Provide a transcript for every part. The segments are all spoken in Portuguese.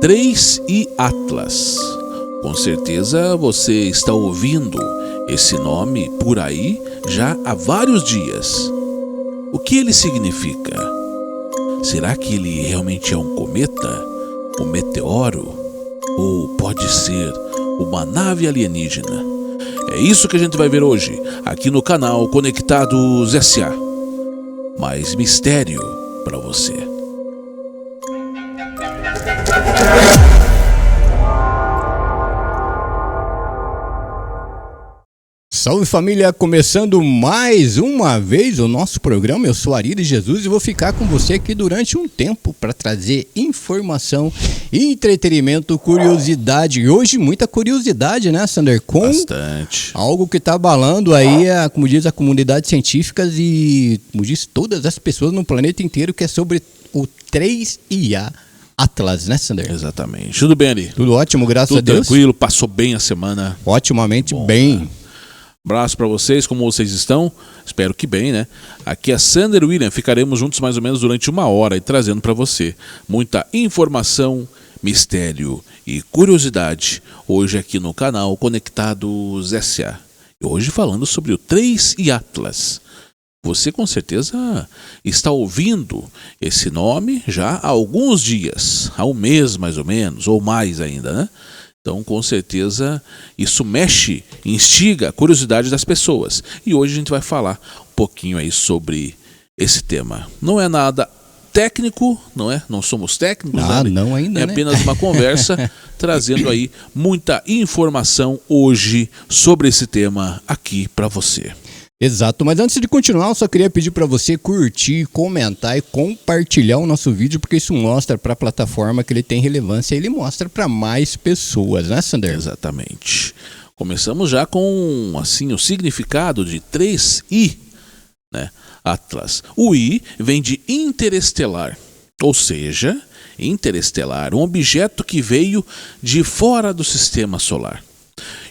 3I Atlas. Com certeza você está ouvindo esse nome por aí já há vários dias. O que ele significa? Será que ele realmente é um cometa? Um meteoro? Ou pode ser uma nave alienígena? É isso que a gente vai ver hoje, aqui no canal Conectados S.A. Mais mistério para você. Salve família, começando mais uma vez o nosso programa. Eu sou Ari de Jesus e vou ficar com você aqui durante um tempo para trazer informação, entretenimento, curiosidade. E hoje muita curiosidade, né, Sander? Com bastante. Algo que está abalando aí, como diz a comunidade científica e como diz todas as pessoas no planeta inteiro, que é sobre o 3IA Atlas, né, Sander? Exatamente. Tudo bem, Ari? Tudo ótimo, graças a Deus. Tudo tranquilo, passou bem a semana. Otimamente Bom, bem. Né? Abraço para vocês, como vocês estão? Espero que bem, né? Aqui é Sander William, ficaremos juntos mais ou menos durante uma hora e trazendo para você muita informação, mistério e curiosidade. Hoje aqui no canal Conectados S.A. E hoje falando sobre o 3I Atlas. Você com certeza está ouvindo esse nome já há alguns dias, há um mês mais ou menos, ou mais ainda, né? Então, com certeza, isso mexe, instiga a curiosidade das pessoas. E hoje a gente vai falar um pouquinho aí sobre esse tema. Não é nada técnico, não é? Não somos técnicos. Não ainda, é apenas uma conversa, trazendo aí muita informação hoje sobre esse tema aqui para você. Exato, mas antes de continuar, eu só queria pedir para você curtir, comentar e compartilhar o nosso vídeo, porque isso mostra para a plataforma que ele tem relevância e ele mostra para mais pessoas, né, Sander? Exatamente. Começamos já com assim o significado de 3I, né? Atlas. O I vem de interestelar, ou seja, interestelar, um objeto que veio de fora do sistema solar.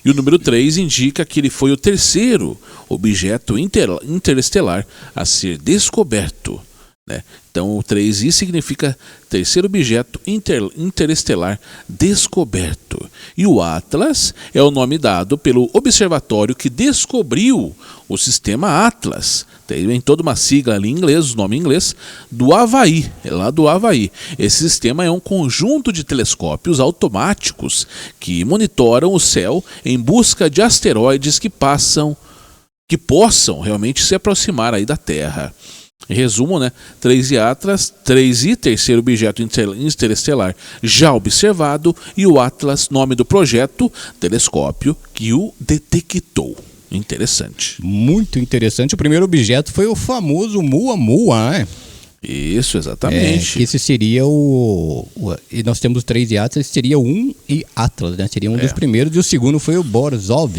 E o número 3 indica que ele foi o terceiro objeto interestelar a ser descoberto, né? Então o 3I significa terceiro objeto interestelar descoberto. E o Atlas é o nome dado pelo observatório que descobriu o sistema Atlas. Tem toda uma sigla ali em inglês, o nome em inglês, do Havaí, é lá do Havaí. Esse sistema é um conjunto de telescópios automáticos que monitoram o céu em busca de asteroides que possam realmente se aproximar aí da Terra. Em resumo, né? 3I Atlas, 3I, terceiro objeto interestelar já observado, e o Atlas, nome do projeto, telescópio que o detectou. Interessante. Muito interessante. O primeiro objeto foi o famoso Muamua, né? Isso, exatamente. Que esse seria e nós temos 3I Atlas, esse seria o 1I Atlas, né? Seria um dos primeiros, e o segundo foi o Borisov.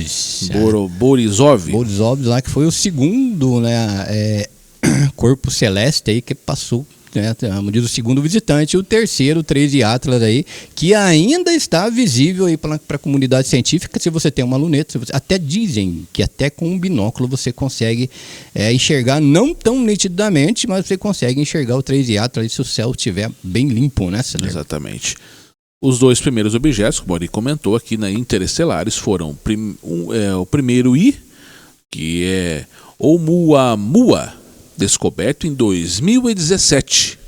Borisov, lá, que foi o segundo, né? Corpo celeste aí que passou, né, diz o segundo visitante, o terceiro, 3I Atlas aí, que ainda está visível aí para a comunidade científica. Se você tem uma luneta, até dizem que até com um binóculo você consegue enxergar, não tão nitidamente, mas você consegue enxergar o 3I Atlas se o céu estiver bem limpo, né, Sander? Exatamente. Os dois primeiros objetos, como ele comentou aqui, interestelares, foram o primeiro I, que é Oumuamua, descoberto em 2017.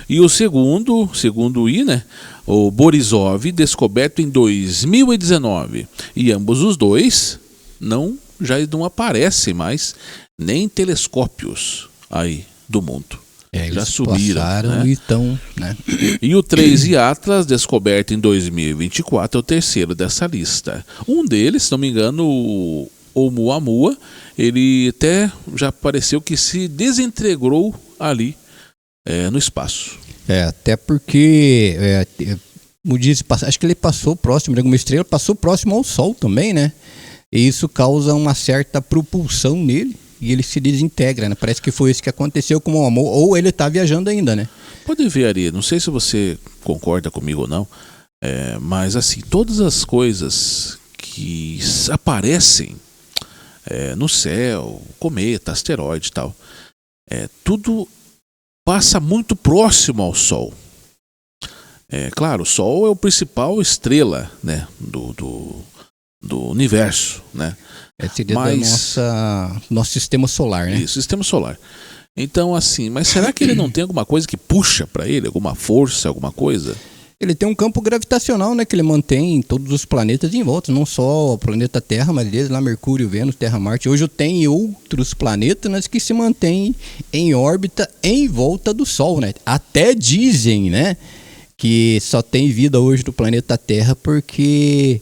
E o segundo I, né, o Borisov, descoberto em 2019. E ambos os dois já não aparecem mais nem telescópios aí do mundo. Já subiram, né? E estão, né? E o 3I Atlas, descoberto em 2024, é o terceiro dessa lista. Um deles, se não me engano, o Oumuamua, ele até já pareceu que se desintegrou ali no espaço. Até porque, acho que ele passou próximo de alguma estrela, passou próximo ao Sol também, né? E isso causa uma certa propulsão nele e ele se desintegra, né? Parece que foi isso que aconteceu com o Oumuamua, ou ele está viajando ainda, né? Pode ver, Ari, não sei se você concorda comigo ou não, mas assim, todas as coisas que aparecem no céu, cometa, asteroide e tal, tudo passa muito próximo ao Sol. Claro, o Sol é o principal estrela, né, do universo, né? Seria nosso sistema solar, né? Isso, sistema solar. Então, assim, mas será que ele não tem alguma coisa que puxa para ele? Alguma força, alguma coisa? Ele tem um campo gravitacional, né, que ele mantém todos os planetas em volta, não só o planeta Terra, mas desde lá Mercúrio, Vênus, Terra, Marte. Hoje tem outros planetas, mas que se mantêm em órbita em volta do Sol, né? Até dizem, né, que só tem vida hoje no planeta Terra porque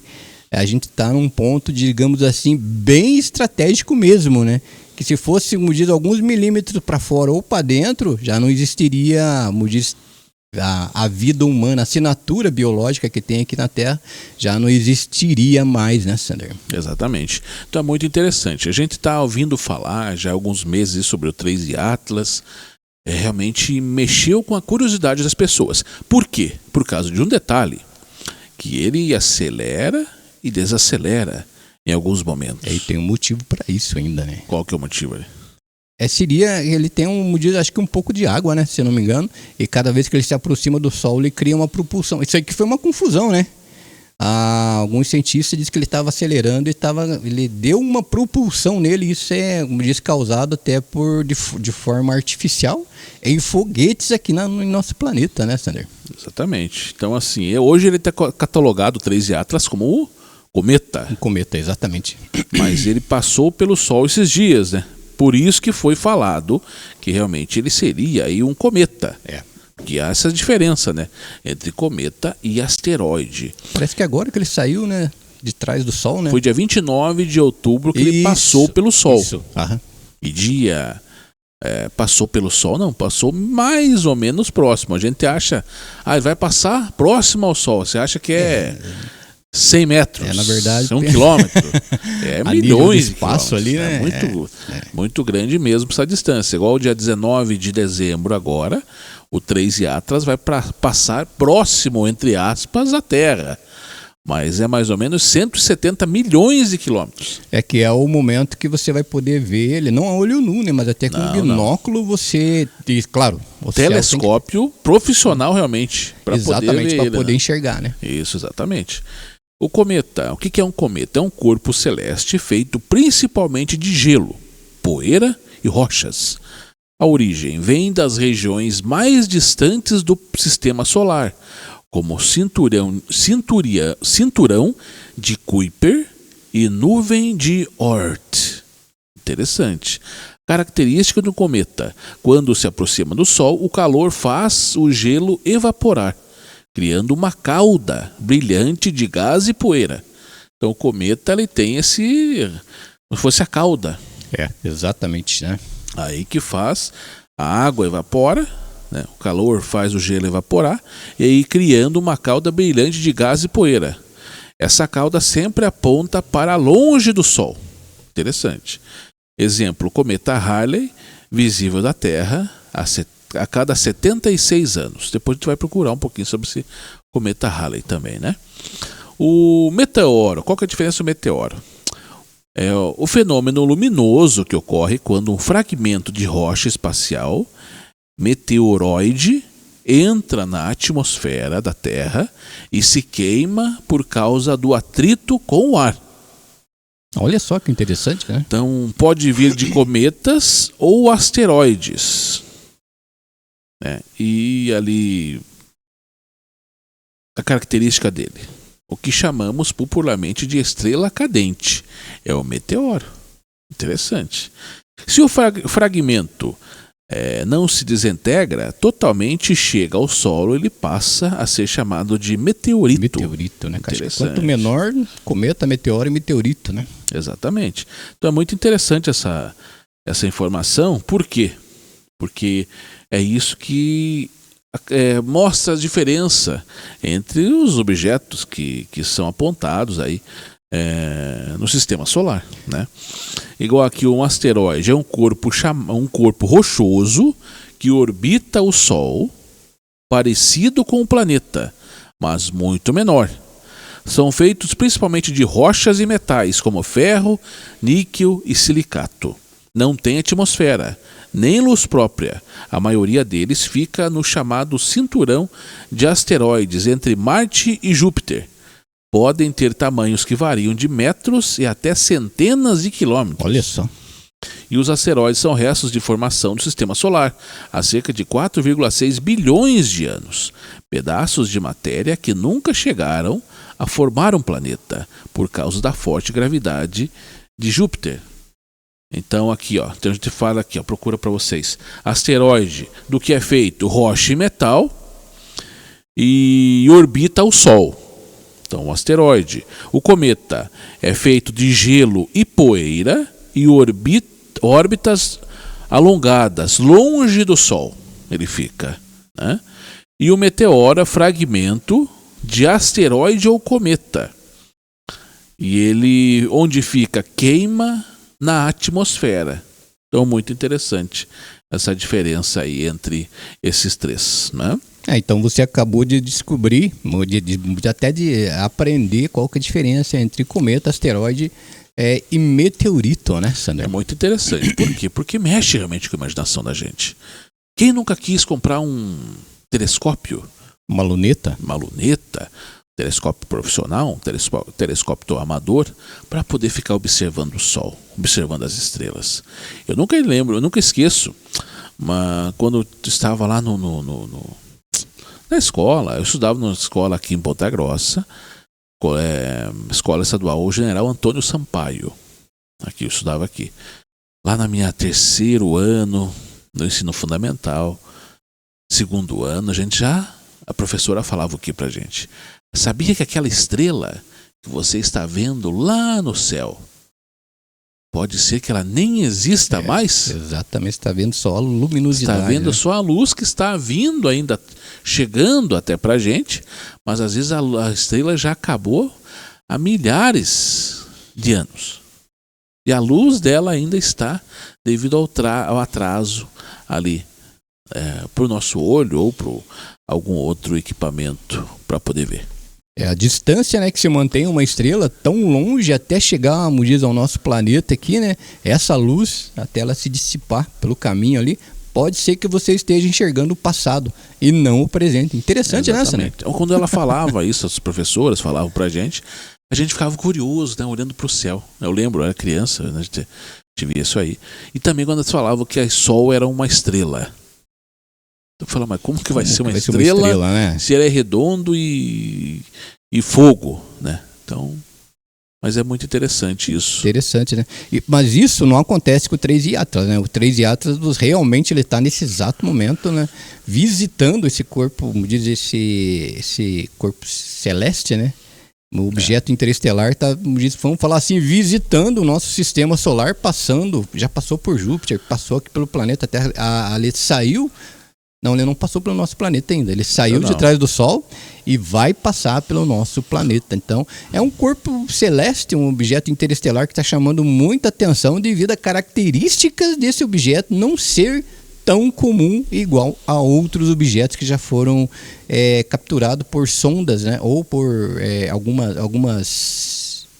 a gente está num ponto, digamos assim, bem estratégico mesmo, né? Que se fosse, como diz, alguns milímetros para fora ou para dentro, já não existiria, como diz, a vida humana, a assinatura biológica que tem aqui na Terra já não existiria mais, né, Sander? Exatamente. Então é muito interessante. A gente está ouvindo falar já há alguns meses sobre o 3i Atlas. Realmente mexeu com a curiosidade das pessoas. Por quê? Por causa de um detalhe, que ele acelera e desacelera em alguns momentos. E tem um motivo para isso ainda, né? Qual que é o motivo aí? Ele tem acho que um pouco de água, né, se eu não me engano, e cada vez que ele se aproxima do Sol, ele cria uma propulsão. Isso aqui foi uma confusão, né? Alguns cientistas dizem que ele estava acelerando e ele deu uma propulsão nele, e isso é, como diz, causado até de forma artificial em foguetes aqui no nosso planeta, né, Sander? Exatamente. Então, assim, hoje ele está catalogado, o 3i Atlas, como o cometa. Um cometa, exatamente. Mas ele passou pelo Sol esses dias, né? Por isso que foi falado que realmente ele seria aí um cometa. Que há essa diferença, né, entre cometa e asteroide. Parece que agora que ele saiu, né, de trás do Sol, né? Foi dia 29 de outubro que ele passou pelo Sol. Isso. Aham. E passou pelo Sol? Não, passou mais ou menos próximo. A gente acha, vai passar próximo ao Sol. Você acha que é 100 metros? Na verdade... 1 quilômetro. Milhões de espaço ali, né? Muito grande mesmo essa distância. Igual o dia 19 de dezembro agora, o 3i Atlas vai passar próximo, entre aspas, à Terra. Mas é mais ou menos 170 milhões de quilômetros. Que é o momento que você vai poder ver ele, não a olho nu, né, mas até com binóculo você... Claro, telescópio profissional realmente. Exatamente, para poder enxergar, né? Isso, exatamente. O cometa, o que é um cometa? É um corpo celeste feito principalmente de gelo, poeira e rochas. A origem vem das regiões mais distantes do sistema solar, como cinturão de Kuiper e nuvem de Oort. Interessante. Característica do cometa: quando se aproxima do Sol, o calor faz o gelo evaporar, criando uma cauda brilhante de gás e poeira. Então o cometa ele tem como se fosse a cauda. Exatamente, né? Aí que faz, a água evapora, né? O calor faz o gelo evaporar, e aí criando uma cauda brilhante de gás e poeira. Essa cauda sempre aponta para longe do Sol. Interessante. Exemplo, o cometa Halley, visível da Terra a cada 76 anos. Depois a gente vai procurar um pouquinho sobre esse cometa Halley também, né? O meteoro, qual que é a diferença do meteoro? É o fenômeno luminoso que ocorre quando um fragmento de rocha espacial, meteoroide, entra na atmosfera da Terra e se queima por causa do atrito com o ar. Olha só que interessante, né? Então pode vir de cometas ou asteroides. E ali a característica dele, o que chamamos popularmente de estrela cadente, é o meteoro. Interessante. Se o fragmento não se desintegra totalmente, chega ao solo, ele passa a ser chamado de meteorito. Meteorito, né? Quanto menor, cometa, meteoro e meteorito, né? Exatamente. Então é muito interessante essa informação. Por quê? Porque é isso que mostra a diferença entre os objetos que são apontados aí no sistema solar, né? Igual aqui um asteroide é um corpo rochoso que orbita o Sol, parecido com o planeta, mas muito menor. São feitos principalmente de rochas e metais como ferro, níquel e silicato. Não tem atmosfera, nem luz própria. A maioria deles fica no chamado cinturão de asteroides entre Marte e Júpiter. Podem ter tamanhos que variam de metros e até centenas de quilômetros. Olha só. E os asteroides são restos de formação do Sistema Solar, há cerca de 4,6 bilhões de anos. Pedaços de matéria que nunca chegaram a formar um planeta, por causa da forte gravidade de Júpiter. Então aqui, ó, então a gente fala aqui, ó, procura para vocês. Asteroide, do que é feito? Rocha e metal, e orbita o Sol. Então, o asteroide. O cometa é feito de gelo e poeira e órbitas alongadas, longe do Sol. Ele fica, né? E o meteoro é fragmento de asteroide ou cometa. E ele, onde fica, queima na atmosfera. Então, muito interessante essa diferença aí entre esses três, né? Então você acabou de descobrir, até de aprender qual que é a diferença entre cometa, asteroide e meteorito, né, Sander? É muito interessante. Por quê? Porque mexe realmente com a imaginação da gente. Quem nunca quis comprar um telescópio? Uma luneta? Uma luneta, telescópio profissional, telescópio amador, para poder ficar observando o Sol, observando as estrelas. Eu nunca esqueço, mas quando eu estava lá na escola, eu estudava numa escola aqui em Ponta Grossa, escola estadual General Antônio Sampaio. Aqui eu estudava aqui. Lá na minha terceiro ano no ensino fundamental, segundo ano, a professora falava o que pra gente? Sabia que aquela estrela que você está vendo lá no céu, pode ser que ela nem exista mais? Exatamente, está vendo só a luminosidade. Está vendo, né? Só a luz que está vindo ainda, chegando até pra gente, mas às vezes a estrela já acabou há milhares de anos. E a luz dela ainda está devido ao atraso ali, para o nosso olho ou para algum outro equipamento para poder ver. É a distância, né, que se mantém uma estrela tão longe até chegar, como diz, ao nosso planeta aqui, né? Essa luz, até ela se dissipar pelo caminho ali, pode ser que você esteja enxergando o passado e não o presente. Interessante, né, Sander? Quando ela falava isso, as professoras falavam pra gente, a gente ficava curioso, né, olhando pro céu. Eu lembro, eu era criança, né, a gente via isso aí. E também quando eles falavam que o Sol era uma estrela. Eu falava, mas como que vai ser uma estrela, né? Se ele é redondo e fogo, né? Então, mas é muito interessante isso. Interessante, né? Mas isso não acontece com o 3i Atlas, né? O 3i Atlas realmente ele está nesse exato momento, né? Visitando esse corpo, como diz, esse corpo celeste, né? O objeto interestelar está, vamos falar assim, visitando o nosso sistema solar, já passou por Júpiter, passou aqui pelo planeta Terra, ele saiu. Não, ele não passou pelo nosso planeta ainda. Ele saiu de trás do Sol e vai passar pelo nosso planeta. Então, é um corpo celeste, um objeto interestelar que está chamando muita atenção devido a características desse objeto não ser tão comum igual a outros objetos que já foram capturados por sondas, né? Ou por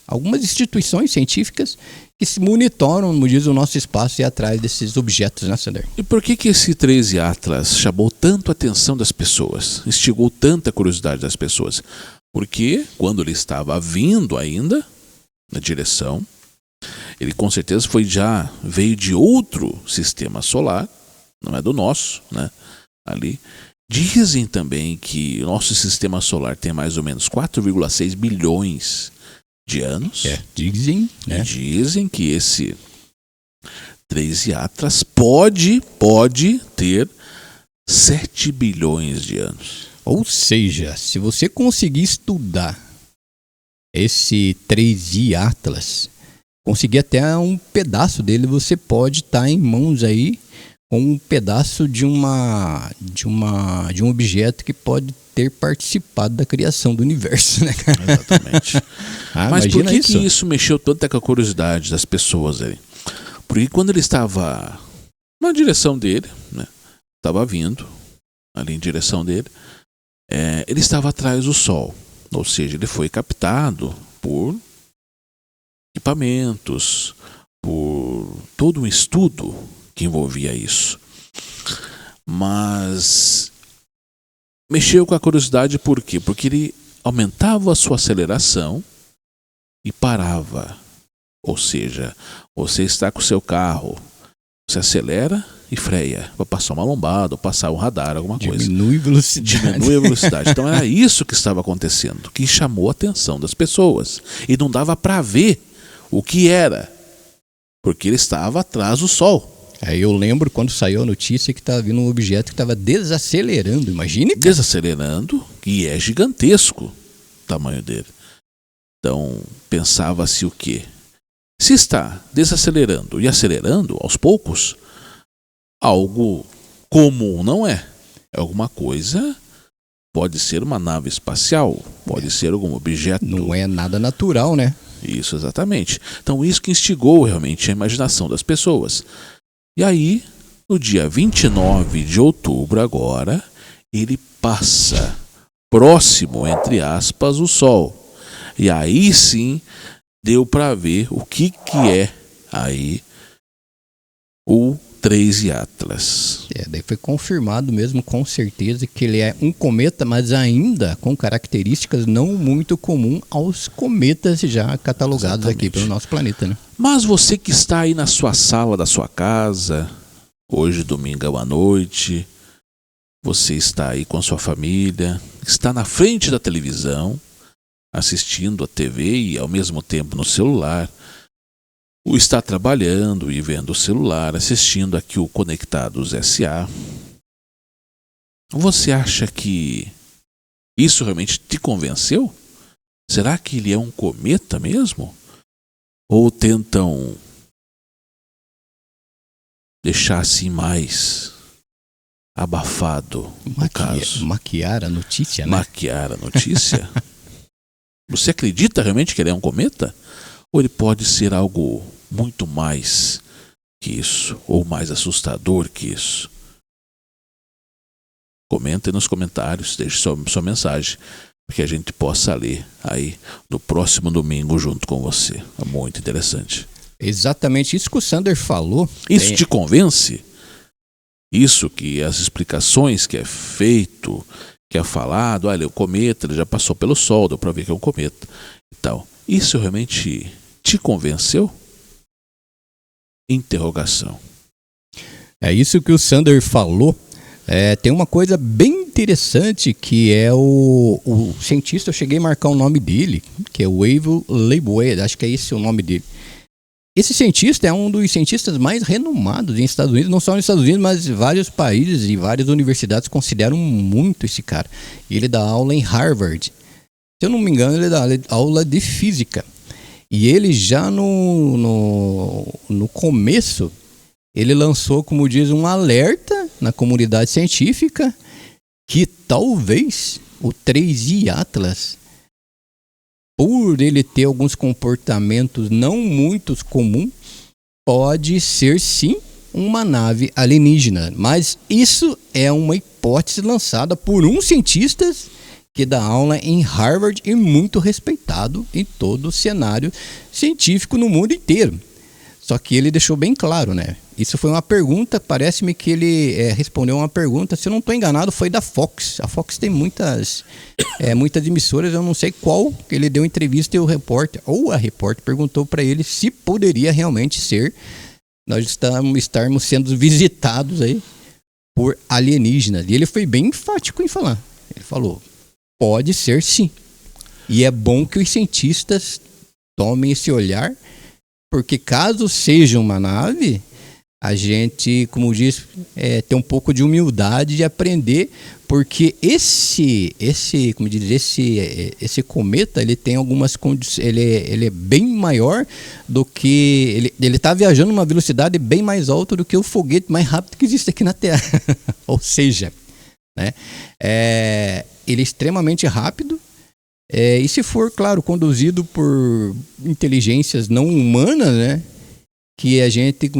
algumas instituições científicas que se monitoram, como diz, o nosso espaço e atrás desses objetos, né, Sander? E por que esse 3i Atlas chamou tanto a atenção das pessoas, instigou tanta curiosidade das pessoas? Porque quando ele estava vindo ainda na direção, ele com certeza veio de outro sistema solar, não é do nosso, né? Ali. Dizem também que o nosso sistema solar tem mais ou menos 4,6 bilhões de anos. Dizem, né? Dizem que esse 3i Atlas pode ter 7 bilhões de anos. Ou seja, se você conseguir estudar esse 3i Atlas, conseguir até um pedaço dele, você pode estar em mãos aí com um pedaço de um objeto que pode ter participado da criação do universo, né, cara? Exatamente. Mas por que isso mexeu tanto com a curiosidade das pessoas ali? Porque quando ele estava na direção dele, né, estava vindo ali em direção dele, ele estava atrás do Sol, ou seja, ele foi captado por equipamentos, por todo um estudo que envolvia isso. Mas mexeu com a curiosidade por quê? Porque ele aumentava a sua aceleração e parava. Ou seja, você está com o seu carro, você acelera e freia, vai passar uma lombada, ou passar um radar, alguma coisa. Diminui a velocidade. Diminui a velocidade. Então era isso que estava acontecendo, que chamou a atenção das pessoas. E não dava para ver o que era, porque ele estava atrás do sol. Aí eu lembro quando saiu a notícia que estava vindo um objeto que estava desacelerando. Imagine, cara. Desacelerando, e é gigantesco o tamanho dele. Então pensava-se o quê? Se está desacelerando e acelerando aos poucos, algo comum não é. É alguma coisa, pode ser uma nave espacial, pode ser algum objeto. Não é nada natural, né? Isso, exatamente. Então isso que instigou realmente a imaginação das pessoas. E aí, no dia 29 de outubro agora, ele passa próximo, entre aspas, o Sol. E aí sim deu para ver o que é aí o 3I Atlas. Daí foi confirmado mesmo com certeza que ele é um cometa, mas ainda com características não muito comum aos cometas já catalogados aqui pelo nosso planeta, né? Mas você que está aí na sua sala da sua casa, hoje domingo à noite, você está aí com sua família, está na frente da televisão, assistindo a TV e ao mesmo tempo no celular, ou está trabalhando e vendo o celular, assistindo aqui o Conectados SA. Você acha que isso realmente te convenceu? Será que ele é um cometa mesmo? Ou tentam deixar assim mais abafado o caso? Maquiar a notícia, né? Maquiar a notícia? Você acredita realmente que ele é um cometa? Ou ele pode ser algo muito mais que isso, ou mais assustador que isso? Comenta aí nos comentários, deixe sua mensagem, para que a gente possa ler aí no próximo domingo junto com você. É muito interessante. Exatamente isso que o Sander falou. Isso te convence? Isso que as explicações que é feito, que é falado, olha, o cometa ele já passou pelo Sol, deu para ver que é um cometa. Então, isso realmente te convenceu? Interrogação. É isso que o Sander falou. Tem uma coisa bem interessante que é o cientista, eu cheguei a marcar o nome dele, que é o Wave Leibowitz, acho que é esse o nome dele. Esse cientista é um dos cientistas mais renomados nos Estados Unidos, não só nos Estados Unidos, mas vários países e várias universidades consideram muito esse cara. Ele dá aula em Harvard. Se eu não me engano, ele dá aula de física. E ele já no começo, ele lançou, como diz, um alerta na comunidade científica que talvez o 3I Atlas, por ele ter alguns comportamentos não muito comuns, pode ser sim uma nave alienígena. Mas isso é uma hipótese lançada por um cientista que dá aula em Harvard e muito respeitado em todo o cenário científico no mundo inteiro. Só que ele deixou bem claro, né? Isso foi uma pergunta, parece-me que ele respondeu uma pergunta, se eu não estou enganado, foi da Fox. A Fox tem muitas emissoras, eu não sei qual, que ele deu entrevista e o repórter, ou a repórter, perguntou para ele se poderia realmente ser, nós estarmos sendo visitados aí por alienígenas. E ele foi bem enfático em falar. Ele falou, pode ser sim. E é bom que os cientistas tomem esse olhar, porque caso seja uma nave, a gente, como diz, tem um pouco de humildade de aprender, porque esse cometa, ele tem algumas condições, ele é bem maior do que, ele está viajando numa velocidade bem mais alta do que o foguete mais rápido que existe aqui na Terra. Ou seja, né, ele é extremamente rápido, e se for, claro, conduzido por inteligências não humanas, né, que a gente,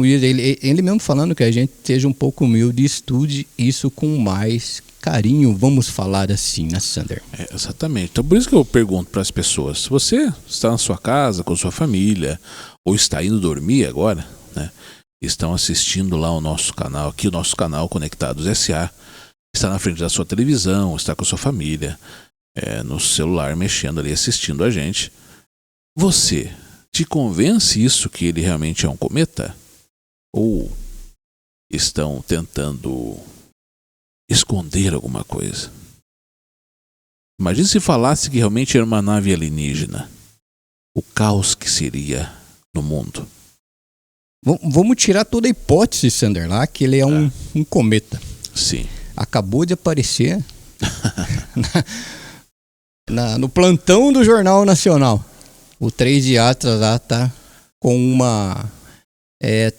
ele mesmo falando que a gente seja um pouco humilde e estude isso com mais carinho, vamos falar assim, né, Sander? Exatamente. Então por isso que eu pergunto para as pessoas, se você está na sua casa, com sua família, ou está indo dormir agora, né, estão assistindo lá o nosso canal, aqui o nosso canal Conectados SA, está na frente da sua televisão, está com a sua família, no celular mexendo ali, assistindo a gente. Você te convence isso que ele realmente é um cometa? Ou estão tentando esconder alguma coisa? Imagine se falasse que realmente era uma nave alienígena. O caos que seria no mundo. Vamos tirar toda a hipótese, Sander, lá, que ele é um cometa. Sim. Acabou de aparecer no plantão do Jornal Nacional. O 3 de Atlas lá tá com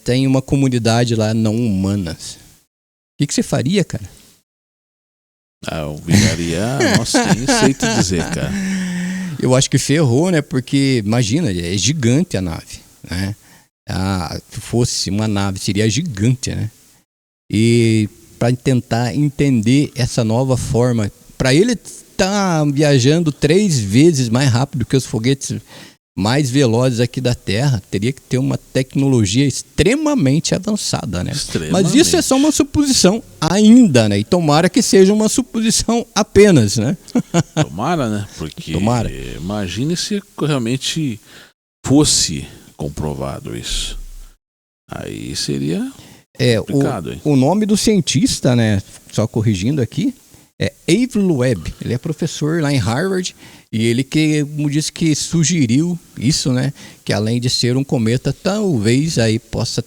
tem uma comunidade lá não humanas. O que você faria, cara? Eu viraria... Nossa, nem sei te dizer, cara. Eu acho que ferrou, né? Porque, imagina, é gigante a nave, né? Se fosse uma nave, seria gigante, né? E para tentar entender essa nova forma, para ele estar viajando 3 vezes mais rápido que os foguetes mais velozes aqui da Terra, teria que ter uma tecnologia extremamente avançada, né? Mas isso é só uma suposição ainda, né? E tomara que seja uma suposição apenas, né? Tomara, né? Porque imagine se realmente fosse comprovado isso. Aí seria complicado, hein? O nome do cientista, né? Só corrigindo aqui, é Avi Loeb. Ele é professor lá em Harvard e ele como disse que sugeriu isso, né? Que além de ser um cometa, talvez aí possa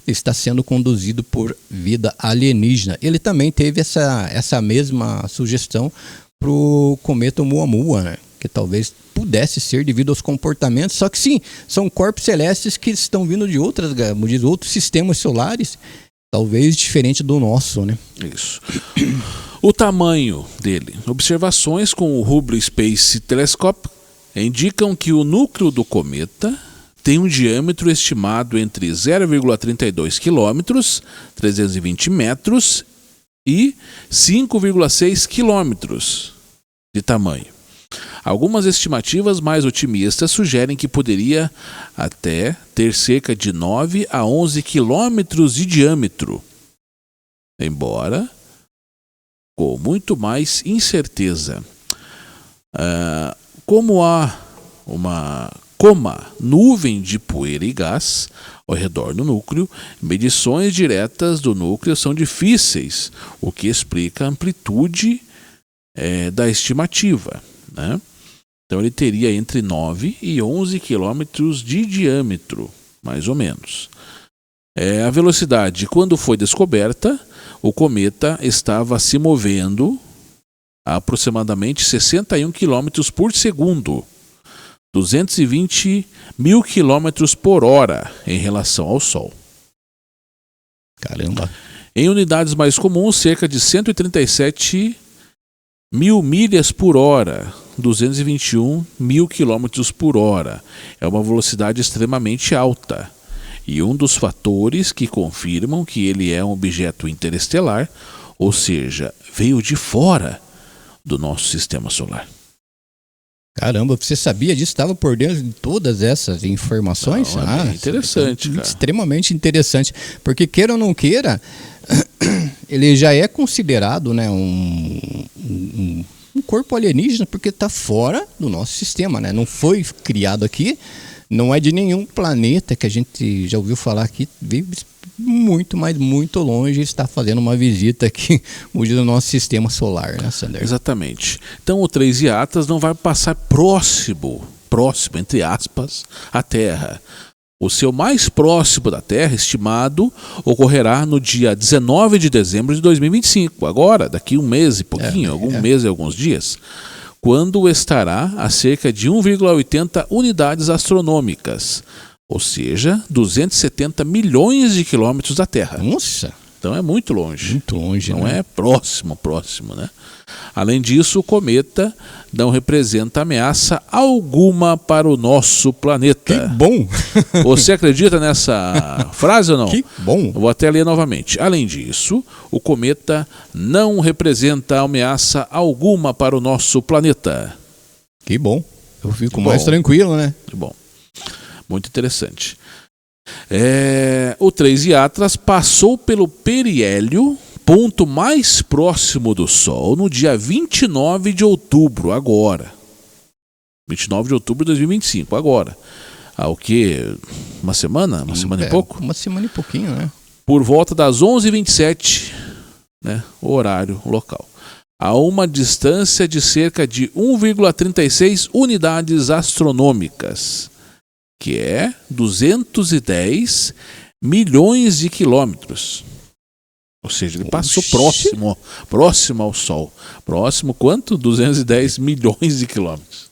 está sendo conduzido por vida alienígena. Ele também teve essa mesma sugestão pro cometa Oumuamua, né? Que talvez pudesse ser devido aos comportamentos, só que sim, são corpos celestes que estão vindo de outros sistemas solares, talvez diferente do nosso, né? Isso. O tamanho dele. Observações com o Hubble Space Telescope indicam que o núcleo do cometa tem um diâmetro estimado entre 0,32 km, 320 metros, e 5,6 km de tamanho. Algumas estimativas mais otimistas sugerem que poderia até ter cerca de 9 a 11 quilômetros de diâmetro, embora com muito mais incerteza. Como há uma nuvem de poeira e gás ao redor do núcleo, medições diretas do núcleo são difíceis, o que explica a amplitude da estimativa, né? Então ele teria entre 9 e 11 quilômetros de diâmetro, mais ou menos. A velocidade, quando foi descoberta, o cometa estava se movendo a aproximadamente 61 quilômetros por segundo, 220 mil quilômetros por hora em relação ao Sol. Caramba! Em unidades mais comuns, cerca de 137 mil milhas por hora, 221 mil quilômetros por hora. É uma velocidade extremamente alta. E um dos fatores que confirmam que ele é um objeto interestelar, ou seja, veio de fora do nosso sistema solar. Caramba, você sabia disso? Estava por dentro de todas essas informações? É interessante, cara. Extremamente interessante. Porque queira ou não queira, ele já é considerado, né, um corpo alienígena porque está fora do nosso sistema, né? Não foi criado aqui, não é de nenhum planeta que a gente já ouviu falar aqui, vive muito, mas muito longe, está fazendo uma visita aqui no nosso sistema solar, né, Sander? Exatamente. Então o 3 de Atlas não vai passar próximo, entre aspas, à Terra. O seu mais próximo da Terra, estimado, ocorrerá no dia 19 de dezembro de 2025, agora, daqui um mês e pouquinho, mês e alguns dias, quando estará a cerca de 1,80 unidades astronômicas, ou seja, 270 milhões de quilômetros da Terra. Nossa! Então é muito longe. Muito longe, não né? é próximo, né? Além disso, o cometa não representa ameaça alguma para o nosso planeta. Que bom! Você acredita nessa frase ou não? Que bom! Vou até ler novamente. Além disso, o cometa não representa ameaça alguma para o nosso planeta. Que bom! Eu fico mais tranquilo, né? Que bom. Muito interessante. O 3I Atlas passou pelo periélio, ponto mais próximo do Sol, no dia 29 de outubro, agora. 29 de outubro de 2025, agora. O quê? Uma semana? Uma semana e pouco? Uma semana e pouquinho, né? Por volta das 11h27, né, o horário local. A uma distância de cerca de 1,36 unidades astronômicas, que é 210 milhões de quilômetros. Ou seja, ele passou próximo ao Sol. Próximo quanto? 210 milhões de quilômetros.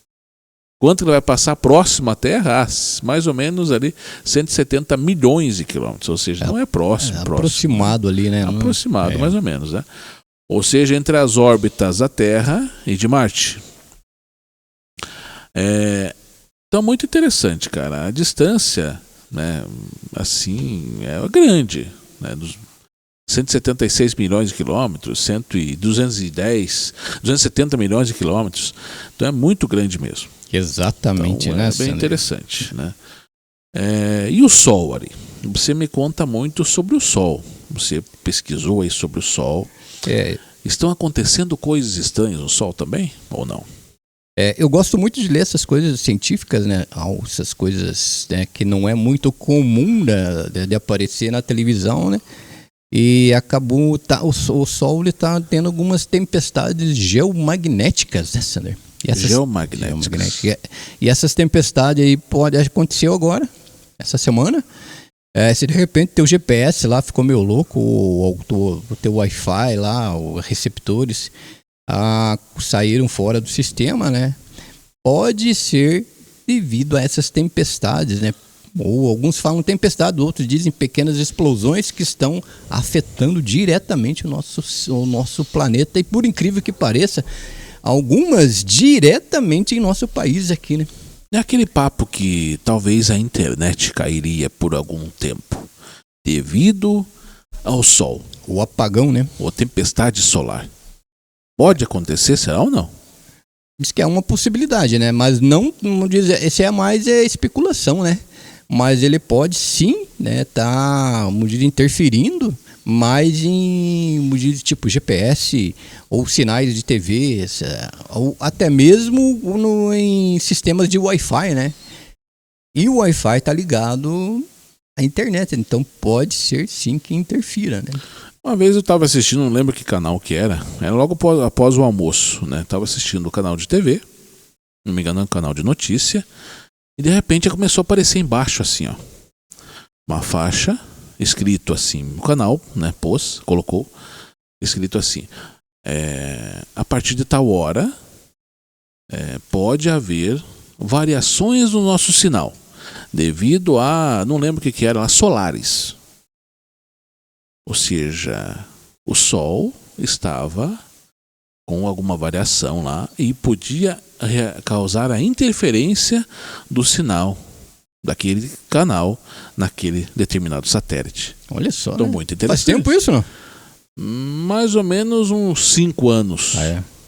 Quanto ele vai passar próximo à Terra? Mais ou menos ali 170 milhões de quilômetros. Ou seja, não é próximo. Aproximado ali, né? Aproximado, mais ou menos, né? Ou seja, entre as órbitas da Terra e de Marte. Então, muito interessante, cara. A distância, né, assim, é grande, né? Dos 176 milhões de quilômetros, 270 milhões de quilômetros. Então, é muito grande mesmo. Exatamente, então, né? É bem interessante, né? E o Sol, Ari? Você me conta muito sobre o Sol. Você pesquisou aí sobre o Sol. Estão acontecendo coisas estranhas no Sol também? Ou não? Eu gosto muito de ler essas coisas científicas, né? Essas coisas, né, que não é muito comum de aparecer na televisão, né? E acabou, o Sol está tendo algumas tempestades geomagnéticas, né, Sander? Geomagnéticas. E essas tempestades aí aconteceu agora, essa semana. Se de repente teu GPS lá ficou meio louco, o teu Wi-Fi lá, os receptores saíram fora do sistema, né? Pode ser devido a essas tempestades, né? Ou alguns falam tempestade, outros dizem pequenas explosões que estão afetando diretamente o nosso planeta. E por incrível que pareça, algumas diretamente em nosso país aqui, né? É aquele papo que talvez a internet cairia por algum tempo devido ao Sol. O apagão, né? Ou tempestade solar. Pode acontecer, será ou não? Diz que é uma possibilidade, né? Mas não diz, esse é mais especulação, né? Mas ele pode sim, né, interferindo mais em tipo GPS ou sinais de TV, ou até mesmo em sistemas de Wi-Fi, né? E o Wi-Fi está ligado à internet, então pode ser sim que interfira, né? Uma vez eu estava assistindo, não lembro que canal que era logo após o almoço, né? Estava assistindo o canal de TV, não me engano, um canal de notícia, e de repente começou a aparecer embaixo assim, ó, uma faixa escrito assim, o canal, né, colocou escrito assim, a partir de tal hora pode haver variações no nosso sinal, devido a, não lembro o que era, solares. Ou seja, o Sol estava com alguma variação lá e podia causar a interferência do sinal daquele canal naquele determinado satélite. Olha só, então, né? Muito interessante. Faz tempo isso, não? Mais ou menos uns 5 anos.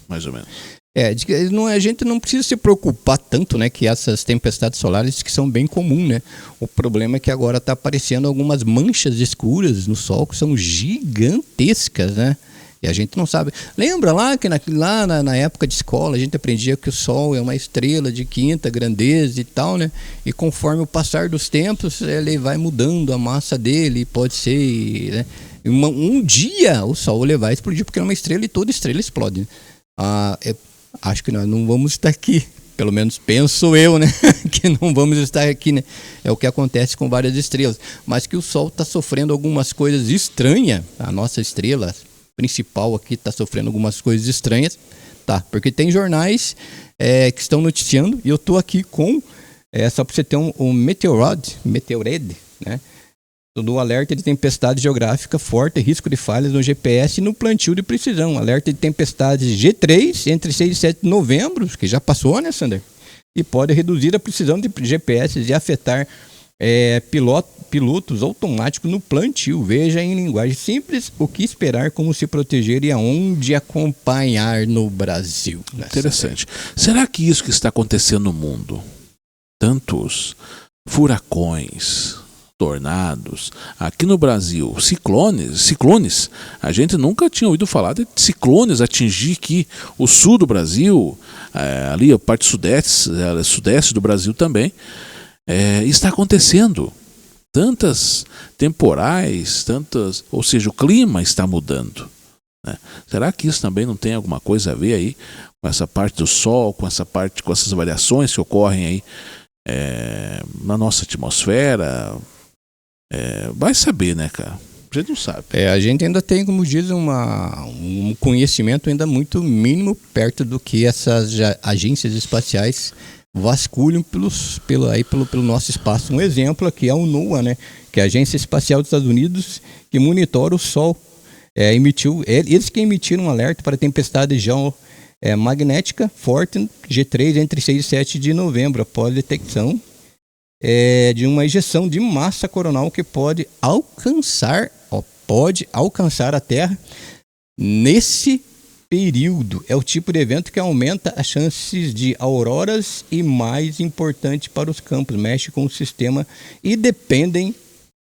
Mais ou menos. A gente não precisa se preocupar tanto, né, que essas tempestades solares que são bem comuns, né? O problema é que agora está aparecendo algumas manchas escuras no Sol que são gigantescas, né? E a gente não sabe. Lembra lá que na época de escola a gente aprendia que o Sol é uma estrela de quinta grandeza e tal, né? E conforme o passar dos tempos ele vai mudando a massa dele, pode ser, né? Um dia o Sol ele vai explodir porque é uma estrela e toda estrela explode. Acho que nós não vamos estar aqui, pelo menos penso eu, né? Que não vamos estar aqui, né? É o que acontece com várias estrelas. Mas que o Sol está sofrendo algumas coisas estranhas, a nossa estrela principal aqui está sofrendo algumas coisas estranhas, tá? Porque tem jornais que estão noticiando, e eu estou aqui com, só para você ter um Meteorad, né? Do alerta de tempestade geográfica forte, risco de falhas no GPS e no plantio de precisão. Alerta de tempestade G3 entre 6 e 7 de novembro, que já passou, né, Sander? E pode reduzir a precisão de GPS e afetar pilotos automáticos no plantio. Veja em linguagem simples o que esperar, como se proteger e aonde acompanhar no Brasil. Né, interessante. Será que isso que está acontecendo no mundo, tantos furacões, tornados. Aqui no Brasil, ciclones, a gente nunca tinha ouvido falar de ciclones atingir aqui o sul do Brasil, ali a parte sudeste do Brasil também. Está acontecendo. Tantas temporais, ou seja, o clima está mudando, né? Será que isso também não tem alguma coisa a ver aí com essa parte do Sol, com essas variações que ocorrem aí na nossa atmosfera? Vai saber, né, cara? A gente não sabe. A gente ainda tem, como diz, um conhecimento ainda muito mínimo perto do que essas agências espaciais vasculham pelo nosso espaço. Um exemplo aqui é o NOAA, né? Que é a Agência Espacial dos Estados Unidos, que monitora o Sol. Eles que emitiram um alerta para tempestade magnética forte G3 entre 6 e 7 de novembro, após detecção de uma ejeção de massa coronal que pode alcançar a Terra nesse período. É o tipo de evento que aumenta as chances de auroras e, mais importante para os campos, mexe com o sistema e dependem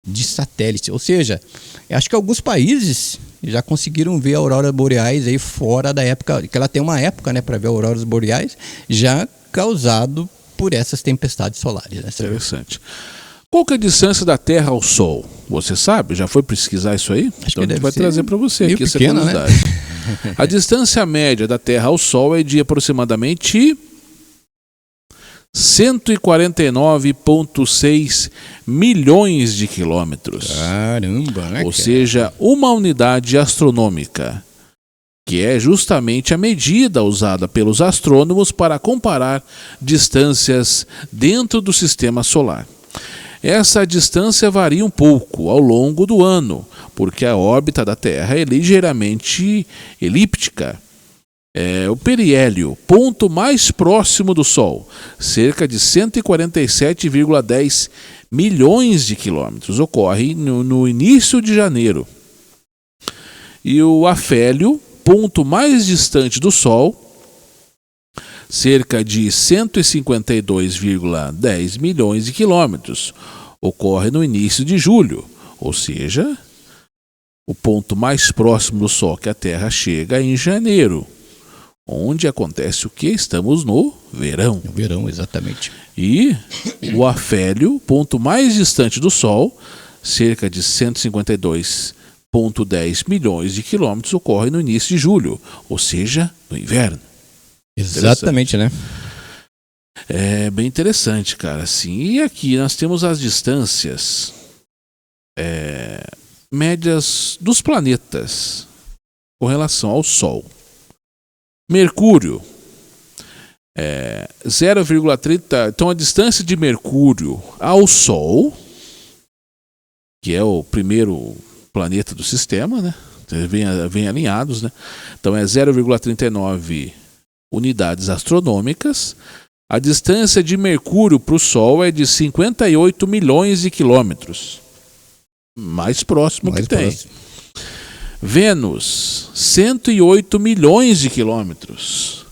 de satélite. Ou seja, acho que alguns países já conseguiram ver auroras boreais aí fora da época, que ela tem uma época, né, para ver auroras boreais, já causado por essas tempestades solares, né? Interessante. Qual que é a distância da Terra ao Sol? Você sabe? Já foi pesquisar isso aí? Acho então a gente vai trazer para você aqui essa pequena, curiosidade. Né? A distância média da Terra ao Sol é de aproximadamente 149,6 milhões de quilômetros. Caramba, né? Ou seja, uma unidade astronômica, que é justamente a medida usada pelos astrônomos para comparar distâncias dentro do sistema solar. Essa distância varia um pouco ao longo do ano, porque a órbita da Terra é ligeiramente elíptica. O periélio, ponto mais próximo do Sol, cerca de 147,10 milhões de quilômetros, ocorre no início de janeiro. E o afélio, ponto mais distante do Sol, cerca de 152,10 milhões de quilômetros, ocorre no início de julho, ou seja, o ponto mais próximo do Sol que a Terra chega é em janeiro, onde acontece o que? Estamos no verão. No verão, exatamente. E o afélio, ponto mais distante do Sol, cerca de 152,10 milhões de quilômetros, ocorre no início de julho, ou seja, no inverno. Exatamente, né? É bem interessante, cara. Assim, e aqui nós temos as distâncias médias dos planetas com relação ao Sol. Mercúrio, 0,30. Então a distância de Mercúrio ao Sol, que é o primeiro planeta do sistema, né? Vem alinhados, né? Então é 0,39 unidades astronômicas. A distância de Mercúrio para o Sol é de 58 milhões de quilômetros. Mais próximo que tem. Vênus, 108 milhões de quilômetros.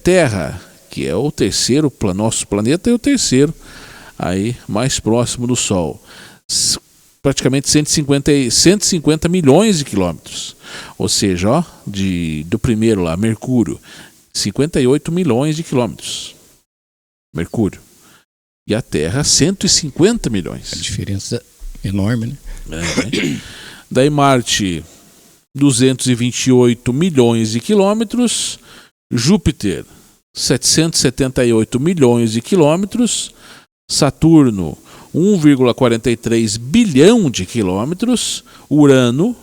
Terra, que é o terceiro, nosso planeta é o terceiro, aí mais próximo do Sol. Praticamente 150 milhões de quilômetros. Ou seja, do primeiro lá, Mercúrio, 58 milhões de quilômetros. Mercúrio. E a Terra, 150 milhões. A diferença enorme, né? Daí Marte, 228 milhões de quilômetros. Júpiter, 778 milhões de quilômetros. Saturno, 1,43 bilhão de quilômetros. Urano,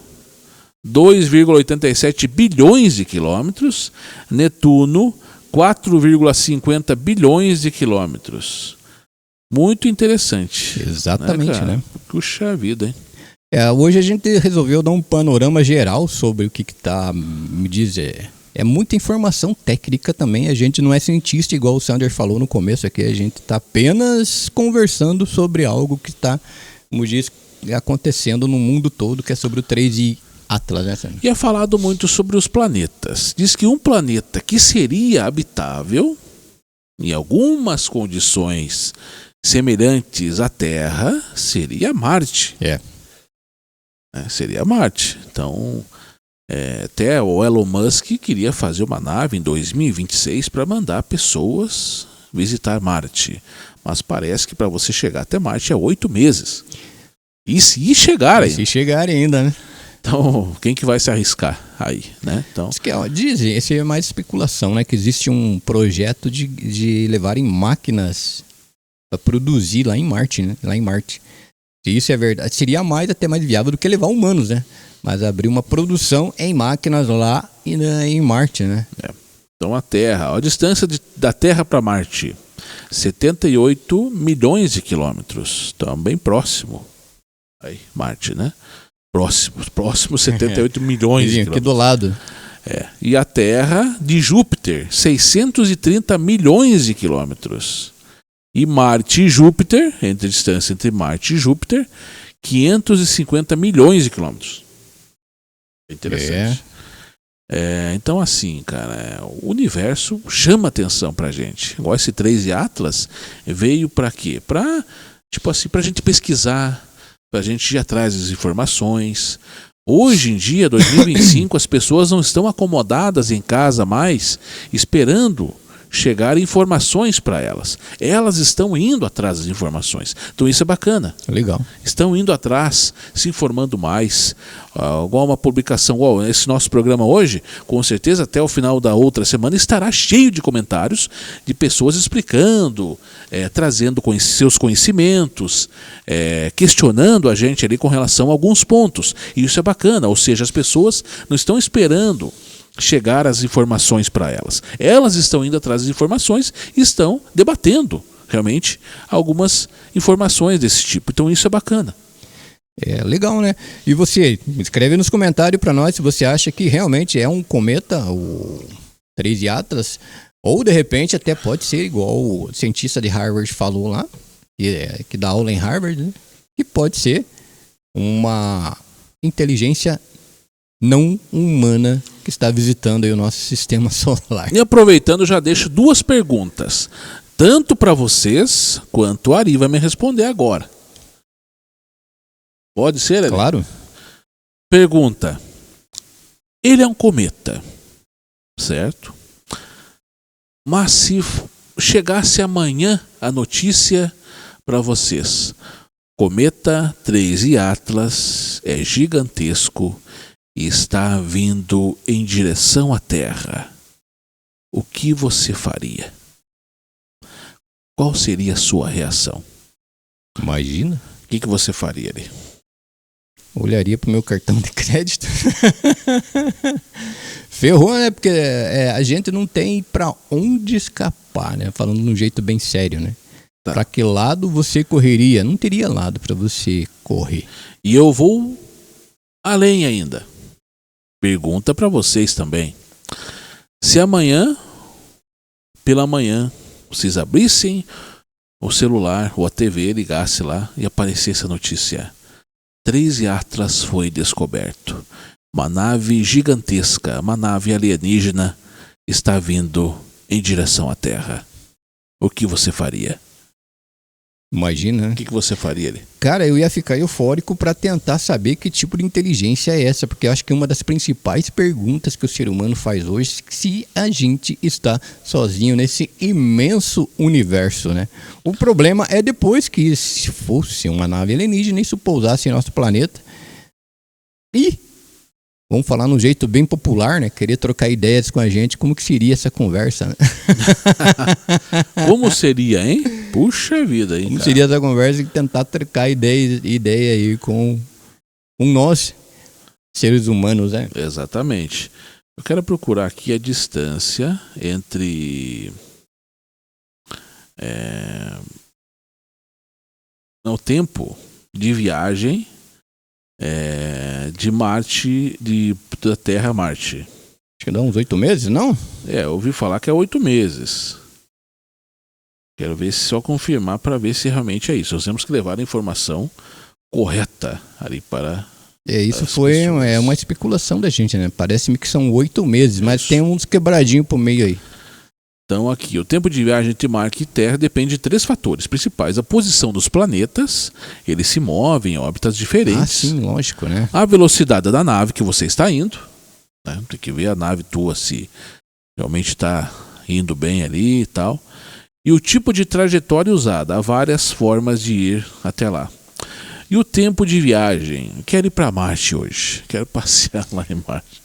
2,87 bilhões de quilômetros. Netuno, 4,50 bilhões de quilômetros. Muito interessante. Exatamente, né? Puxa vida, hein? Hoje a gente resolveu dar um panorama geral sobre o que está, me dizer. É muita informação técnica também. A gente não é cientista, igual o Sander falou no começo aqui. A gente está apenas conversando sobre algo que está, como diz, acontecendo no mundo todo, que é sobre o 3i Atlas, né, Sander? E é falado muito sobre os planetas. Diz que um planeta que seria habitável, em algumas condições semelhantes à Terra seria Marte. Seria Marte. Então, até o Elon Musk queria fazer uma nave em 2026 para mandar pessoas visitar Marte. Mas parece que para você chegar até Marte é 8 meses. E se chegar ainda. Se chegar ainda, né? Então, quem que vai se arriscar aí, né? Então, dizem, esse é mais especulação, né? Que existe um projeto de levarem máquinas para produzir lá em Marte, né? Lá em Marte. Se isso é verdade, seria até mais viável do que levar humanos, né? Mas abrir uma produção em máquinas lá em Marte, né? Então a Terra, a distância da Terra para Marte, 78 milhões de quilômetros. Então, bem próximo. Aí, Marte, né? Próximo 78 milhões de quilômetros. Aqui do lado. E a Terra de Júpiter, 630 milhões de quilômetros. E Marte e Júpiter, a distância entre Marte e Júpiter, 550 milhões de quilômetros. Interessante. Então, assim, cara, o universo chama atenção pra gente. Igual esse 3 Atlas veio pra quê? Pra gente pesquisar, pra gente ir atrás das informações. Hoje em dia, 2025, as pessoas não estão acomodadas em casa mais, esperando chegar informações para elas. Elas estão indo atrás das informações. Então isso é bacana. Legal. Estão indo atrás, se informando mais. Igual uma publicação, igual esse nosso programa hoje, com certeza até o final da outra semana estará cheio de comentários de pessoas explicando, trazendo seus conhecimentos, questionando a gente ali com relação a alguns pontos. E isso é bacana, ou seja, as pessoas não estão esperando chegar as informações para elas. Elas estão indo atrás das informações e estão debatendo realmente algumas informações desse tipo. Então isso é bacana. Legal, né? E você, escreve nos comentários para nós se você acha que realmente é um cometa, o 3 Atlas, ou de repente até pode ser igual o cientista de Harvard falou lá, que dá aula em Harvard, né? Que pode ser uma inteligência não humana que está visitando aí o nosso sistema solar. E aproveitando, já deixo 2 perguntas, tanto para vocês quanto a Ari vai me responder agora. Pode ser, Ari? Claro. Pergunta: ele é um cometa, certo? Mas se chegasse amanhã a notícia para vocês, cometa 3 Atlas é gigantesco e está vindo em direção à Terra, o que você faria? Qual seria a sua reação? Imagina. O que você faria ali? Olharia pro meu cartão de crédito. Ferrou, né? Porque a gente não tem para onde escapar, né? Falando de um jeito bem sério, né? Tá. Para que lado você correria? Não teria lado para você correr. E eu vou além ainda. Pergunta para vocês também. Se amanhã, pela manhã, vocês abrissem o celular ou a TV, ligasse lá e aparecesse a notícia: 3 Atlas foi descoberto. Uma nave gigantesca, uma nave alienígena está vindo em direção à Terra. O que você faria? Imagina, né? O que você faria ali? Cara, eu ia ficar eufórico para tentar saber que tipo de inteligência é essa, porque eu acho que uma das principais perguntas que o ser humano faz hoje é se a gente está sozinho nesse imenso universo, né? O problema é depois que, se fosse uma nave alienígena, isso pousasse em nosso planeta e, vamos falar num jeito bem popular, né? Querer trocar ideias com a gente, como que seria essa conversa, né? Como seria, hein? Puxa vida, hein? Como seria essa conversa e tentar trocar ideia aí com nós, seres humanos, né? Exatamente. Eu quero procurar aqui a distância entre o tempo de viagem de Marte, da Terra a Marte. Acho que dá uns 8 meses, não? Eu ouvi falar que é 8 meses. Quero ver se só confirmar para ver se realmente é isso. Nós temos que levar a informação correta ali para... Isso foi uma especulação da gente, né? Parece-me que são 8 meses, mas tem uns quebradinhos por meio aí. Então aqui, o tempo de viagem entre Marte e Terra depende de 3 fatores principais. A posição dos planetas, eles se movem em órbitas diferentes. Ah, sim, lógico, né? A velocidade da nave que você está indo, né? Tem que ver a nave tua se realmente está indo bem ali e tal. E o tipo de trajetória usada. Há várias formas de ir até lá. E o tempo de viagem. Quero ir para Marte hoje. Quero passear lá em Marte.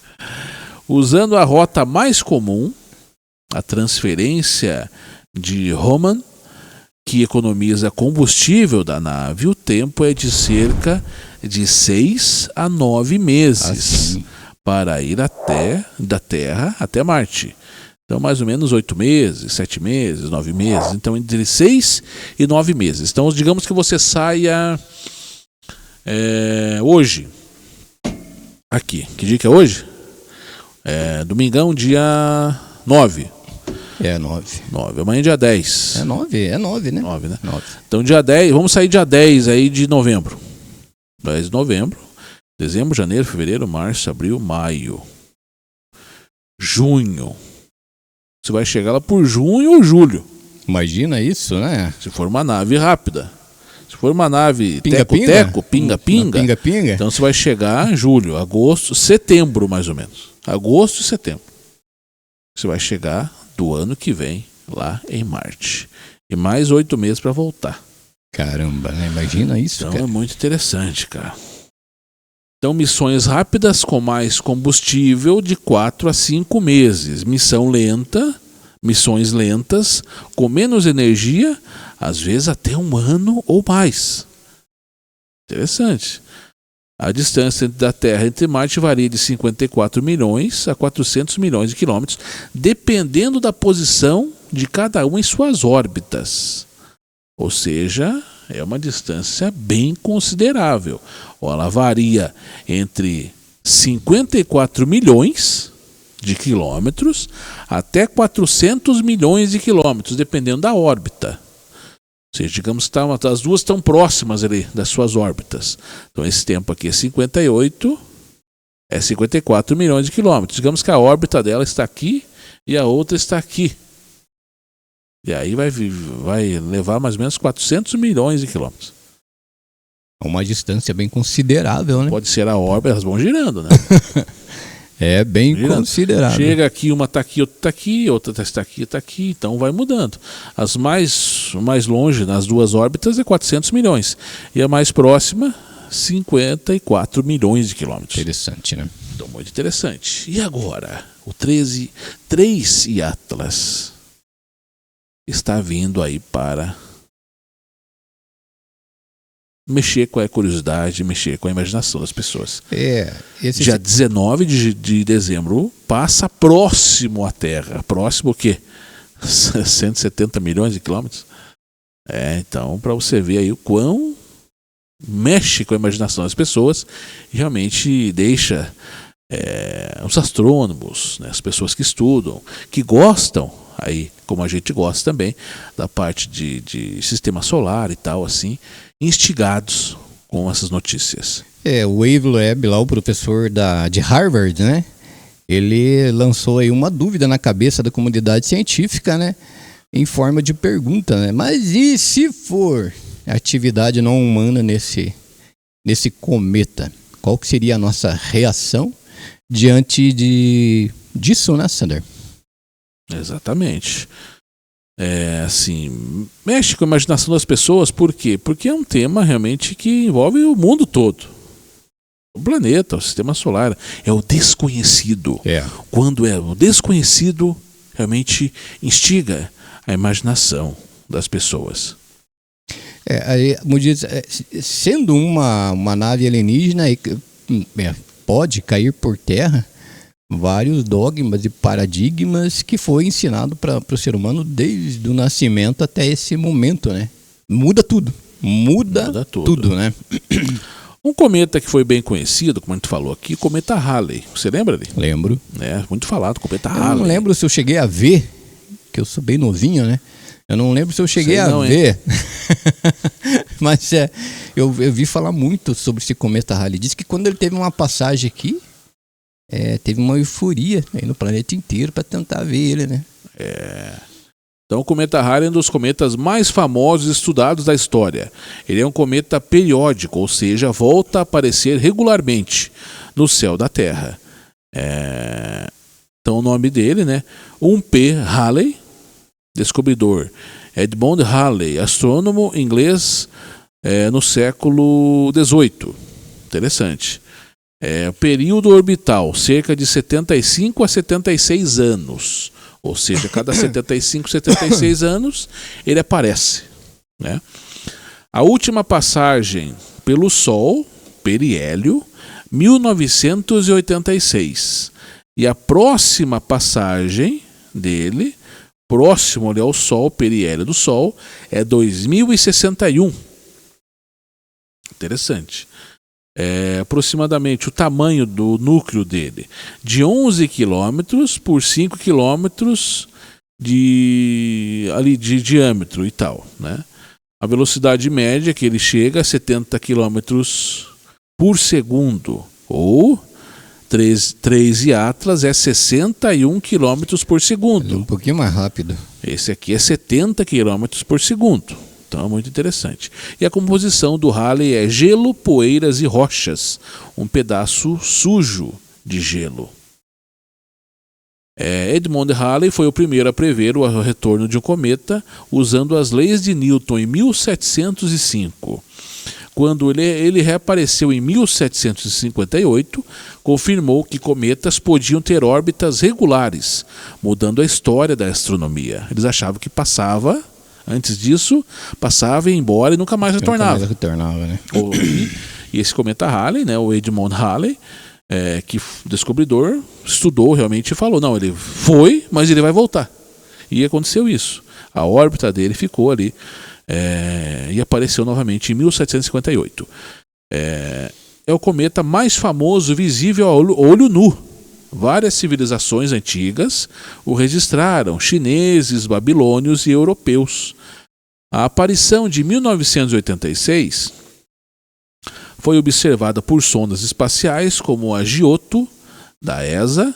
Usando a rota mais comum, a transferência de Hohmann, que economiza combustível da nave, o tempo é de cerca de 6 a 9 meses para ir da Terra até Marte. Então, mais ou menos 8 meses, 7 meses, 9 meses. Então, entre 6 e 9 meses. Então, digamos que você saia hoje. Aqui. Que dia que é hoje? Domingão, dia 9. 9. Amanhã é dia 10. É 9, né? 9, né? 9. Então dia 10, vamos sair dia 10 aí de novembro. 10 de novembro. Dezembro, janeiro, fevereiro, março, abril, maio. Junho. Você vai chegar lá por junho ou julho. Imagina isso, né? Se for uma nave rápida. Se for uma nave Pinga-pinga? pinga-pinga. Pinga-pinga? Então você vai chegar em julho, agosto, setembro mais ou menos. Agosto e setembro. Você vai chegar do ano que vem lá em Marte. E mais 8 meses para voltar. Caramba, né? Imagina isso, Então cara. é muito interessante, cara. Então, missões rápidas com mais combustível de 4 a 5 meses. Missões lentas com menos energia, às vezes até 1 ano ou mais. Interessante. A distância da Terra entre Marte varia de 54 milhões a 400 milhões de quilômetros, dependendo da posição de cada um em suas órbitas. Ou seja, é uma distância bem considerável. Ela varia entre 54 milhões de quilômetros até 400 milhões de quilômetros, dependendo da órbita. Ou seja, digamos que as duas estão próximas ali das suas órbitas. Então esse tempo aqui é 54 milhões de quilômetros. Digamos que a órbita dela está aqui e a outra está aqui. E aí vai levar mais ou menos 400 milhões de quilômetros. Uma distância bem considerável, né? Pode ser a órbita, elas vão girando, né? É bem considerável. Chega aqui, uma está aqui, outra está aqui, outra está aqui, está aqui, então vai mudando. As mais longe, nas duas órbitas, é 400 milhões. E a mais próxima, 54 milhões de quilômetros. Interessante, né? Então, muito interessante. E agora? O 3 e Atlas está vindo aí para mexer com a curiosidade, mexer com a imaginação das pessoas. Dia 19 de dezembro passa próximo à Terra. Próximo o quê? 170 milhões de quilômetros? Então, para você ver aí o quão mexe com a imaginação das pessoas e realmente deixa os astrônomos, né, as pessoas que estudam, que gostam, aí, como a gente gosta também, da parte de sistema solar e tal, assim, instigados com essas notícias. O Wave Loeb, lá o professor de Harvard, né? Ele lançou aí uma dúvida na cabeça da comunidade científica, né? Em forma de pergunta, né? Mas e se for atividade não humana nesse cometa? Qual que seria a nossa reação diante disso, né, Sander? Exatamente. Assim, mexe com a imaginação das pessoas, por quê? Porque é um tema realmente que envolve o mundo todo. O planeta, o sistema solar. É o desconhecido. Quando é o desconhecido, realmente instiga a imaginação das pessoas. Sendo uma nave alienígena, pode cair por terra vários dogmas e paradigmas que foi ensinado para o ser humano desde o nascimento até esse momento, né? Muda tudo. Muda tudo, né? Um cometa que foi bem conhecido, como a gente falou aqui, o cometa Halley. Você lembra dele? Lembro. Muito falado, cometa Eu Halley. não lembro se eu cheguei a ver, que eu sou bem novinho, né? Eu não lembro se eu cheguei a ver. Mas eu vi falar muito sobre esse cometa Halley. Diz que quando ele teve uma passagem aqui, teve uma euforia aí no planeta inteiro para tentar ver ele, né? Então, o cometa Halley é um dos cometas mais famosos e estudados da história. Ele é um cometa periódico, ou seja, volta a aparecer regularmente no céu da Terra. Então, o nome dele, né? 1P Halley, descobridor. Edmond Halley, astrônomo inglês no século XVIII. Interessante. Período orbital, cerca de 75 a 76 anos. Ou seja, cada 75, 76 anos ele aparece, né? A última passagem pelo Sol, periélio, 1986. E a próxima passagem dele, próximo ali ao Sol, periélio do Sol, é 2061. Interessante. Aproximadamente o tamanho do núcleo dele, de 11 km por 5 km de diâmetro e tal, né? A velocidade média que ele chega a 70 km por segundo, ou 3 Atlas é 61 km por segundo. Um pouquinho mais rápido. Esse aqui é 70 km por segundo. Então é muito interessante. E a composição do Halley é gelo, poeiras e rochas. Um pedaço sujo de gelo. Edmond Halley foi o primeiro a prever o retorno de um cometa usando as leis de Newton em 1705. Quando ele reapareceu em 1758, confirmou que cometas podiam ter órbitas regulares, mudando a história da astronomia. Eles achavam que passava... Antes disso, passava e ia embora e nunca mais retornava. Né? E esse cometa Halley, né, o Edmond Halley, que o descobridor estudou realmente e falou, não, ele foi, mas ele vai voltar. E aconteceu isso. A órbita dele ficou ali e apareceu novamente em 1758. É o cometa mais famoso visível a olho nu. Várias civilizações antigas o registraram, chineses, babilônios e europeus. A aparição de 1986 foi observada por sondas espaciais como a Giotto, da ESA,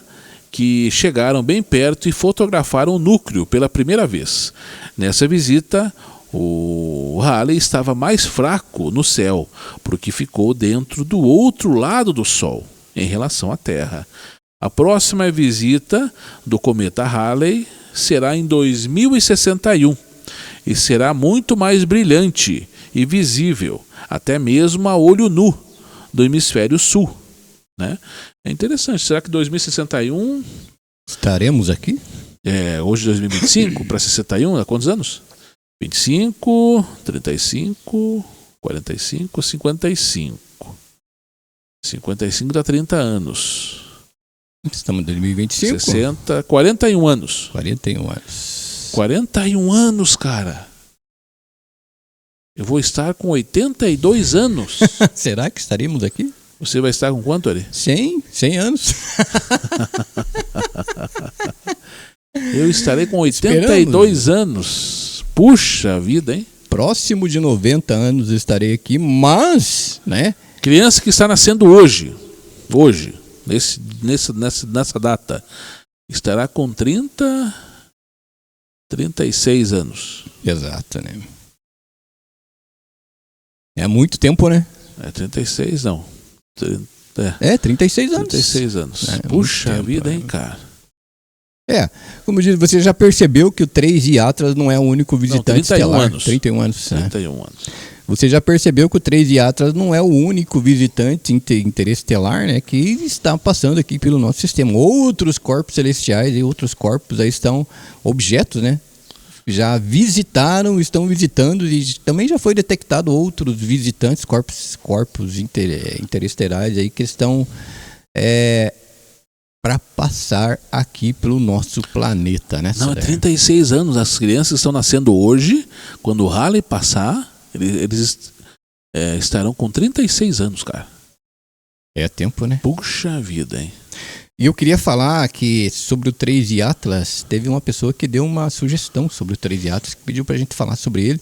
que chegaram bem perto e fotografaram o núcleo pela primeira vez. Nessa visita, o Halley estava mais fraco no céu, porque ficou dentro do outro lado do Sol, em relação à Terra. A próxima visita do cometa Halley será em 2061 e será muito mais brilhante e visível, até mesmo a olho nu, do hemisfério sul, né? É interessante. Será que 2061... estaremos aqui? Hoje 2025 para 61, há quantos anos? 25, 35, 45, 55. 55 dá 30 anos. Estamos em 2025? 60, 41 anos. 41 anos. 41 anos, cara. Eu vou estar com 82 anos. Será que estaremos aqui? Você vai estar com quanto, Ari? 100 anos. Eu estarei com 82 anos. Puxa vida, hein? Próximo de 90 anos estarei aqui, mas, né? Criança que está nascendo hoje, nessa data, estará com 36 anos. Exato, né? É muito tempo, né? 36 não. 36 anos. 36 anos. Puxa vida, hein, cara? Como diz, você já percebeu que o 3I Atlas não é o único visitante estelar? Anos. 31 anos. 31 anos. Você já percebeu que o 3I Atlas não é o único visitante interestelar, né, que está passando aqui pelo nosso sistema. Outros corpos celestiais e outros corpos aí estão objetos, né? Já visitaram, estão visitando e também já foi detectado outros visitantes, corpos interestelares aí que estão para passar aqui pelo nosso planeta, né? Não, 36 anos. As crianças estão nascendo hoje. Quando o Halley passar, eles estarão com 36 anos, cara. É tempo, né? Puxa vida, hein? E eu queria falar que sobre o 3I Atlas, teve uma pessoa que deu uma sugestão sobre o 3I Atlas, que pediu pra gente falar sobre ele,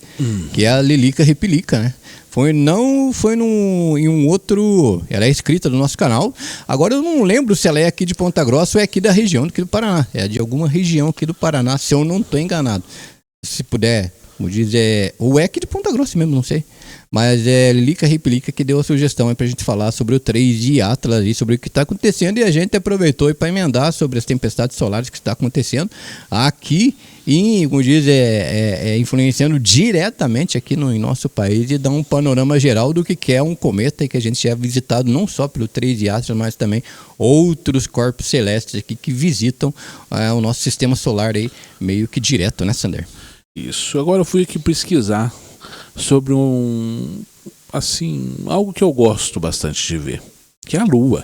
que é a Lilica Repelica, né? Em um outro... Ela é inscrita do nosso canal. Agora eu não lembro se ela é aqui de Ponta Grossa ou é aqui da região aqui do Paraná. É de alguma região aqui do Paraná, se eu não estou enganado. se puder, como diz, ou é aqui de Ponta Grossa mesmo, não sei. Mas é Lilica Replica que deu a sugestão aí pra gente falar sobre o 3i Atlas e sobre o que está acontecendo. E a gente aproveitou para emendar sobre as tempestades solares que está acontecendo aqui, e, como diz, influenciando diretamente aqui em nosso país, e dar um panorama geral do que é um cometa, e que a gente já é visitado não só pelo 3i Atlas, mas também outros corpos celestes aqui que visitam o nosso sistema solar aí meio que direto, né, Sander? Isso. Agora eu fui aqui pesquisar sobre algo que eu gosto bastante de ver, que é a Lua.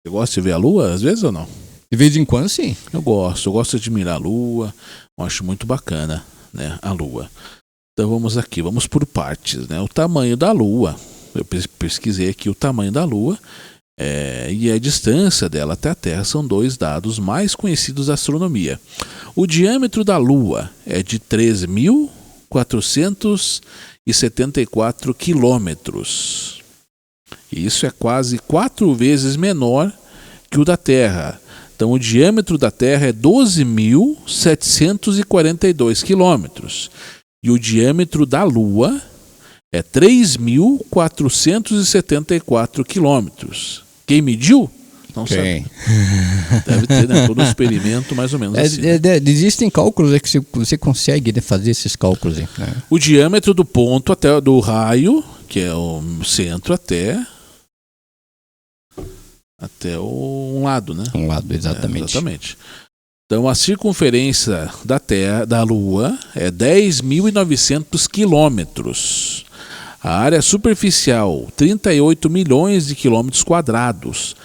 Você gosta de ver a Lua às vezes ou não? De vez em quando, sim. Eu gosto de admirar a Lua, eu acho muito bacana, né, a Lua. Então vamos por partes, né? O tamanho da Lua, eu pesquisei aqui o tamanho da Lua e a distância dela até a Terra são dois dados mais conhecidos da astronomia. O diâmetro da Lua é de 3.474 quilômetros. Isso é quase 4 vezes menor que o da Terra. Então o diâmetro da Terra é 12.742 quilômetros. E o diâmetro da Lua é 3.474 quilômetros. Quem mediu? Não sabe. Deve ter, né? Todo um experimento mais ou menos assim. Existem cálculos que você consegue fazer esses cálculos. Né? O diâmetro do ponto do raio, que é o centro, até um lado, né? Um lado, exatamente. Exatamente. Então a circunferência da Terra, da Lua, é 10.900 quilômetros. A área superficial, 38 milhões de quilômetros quadrados,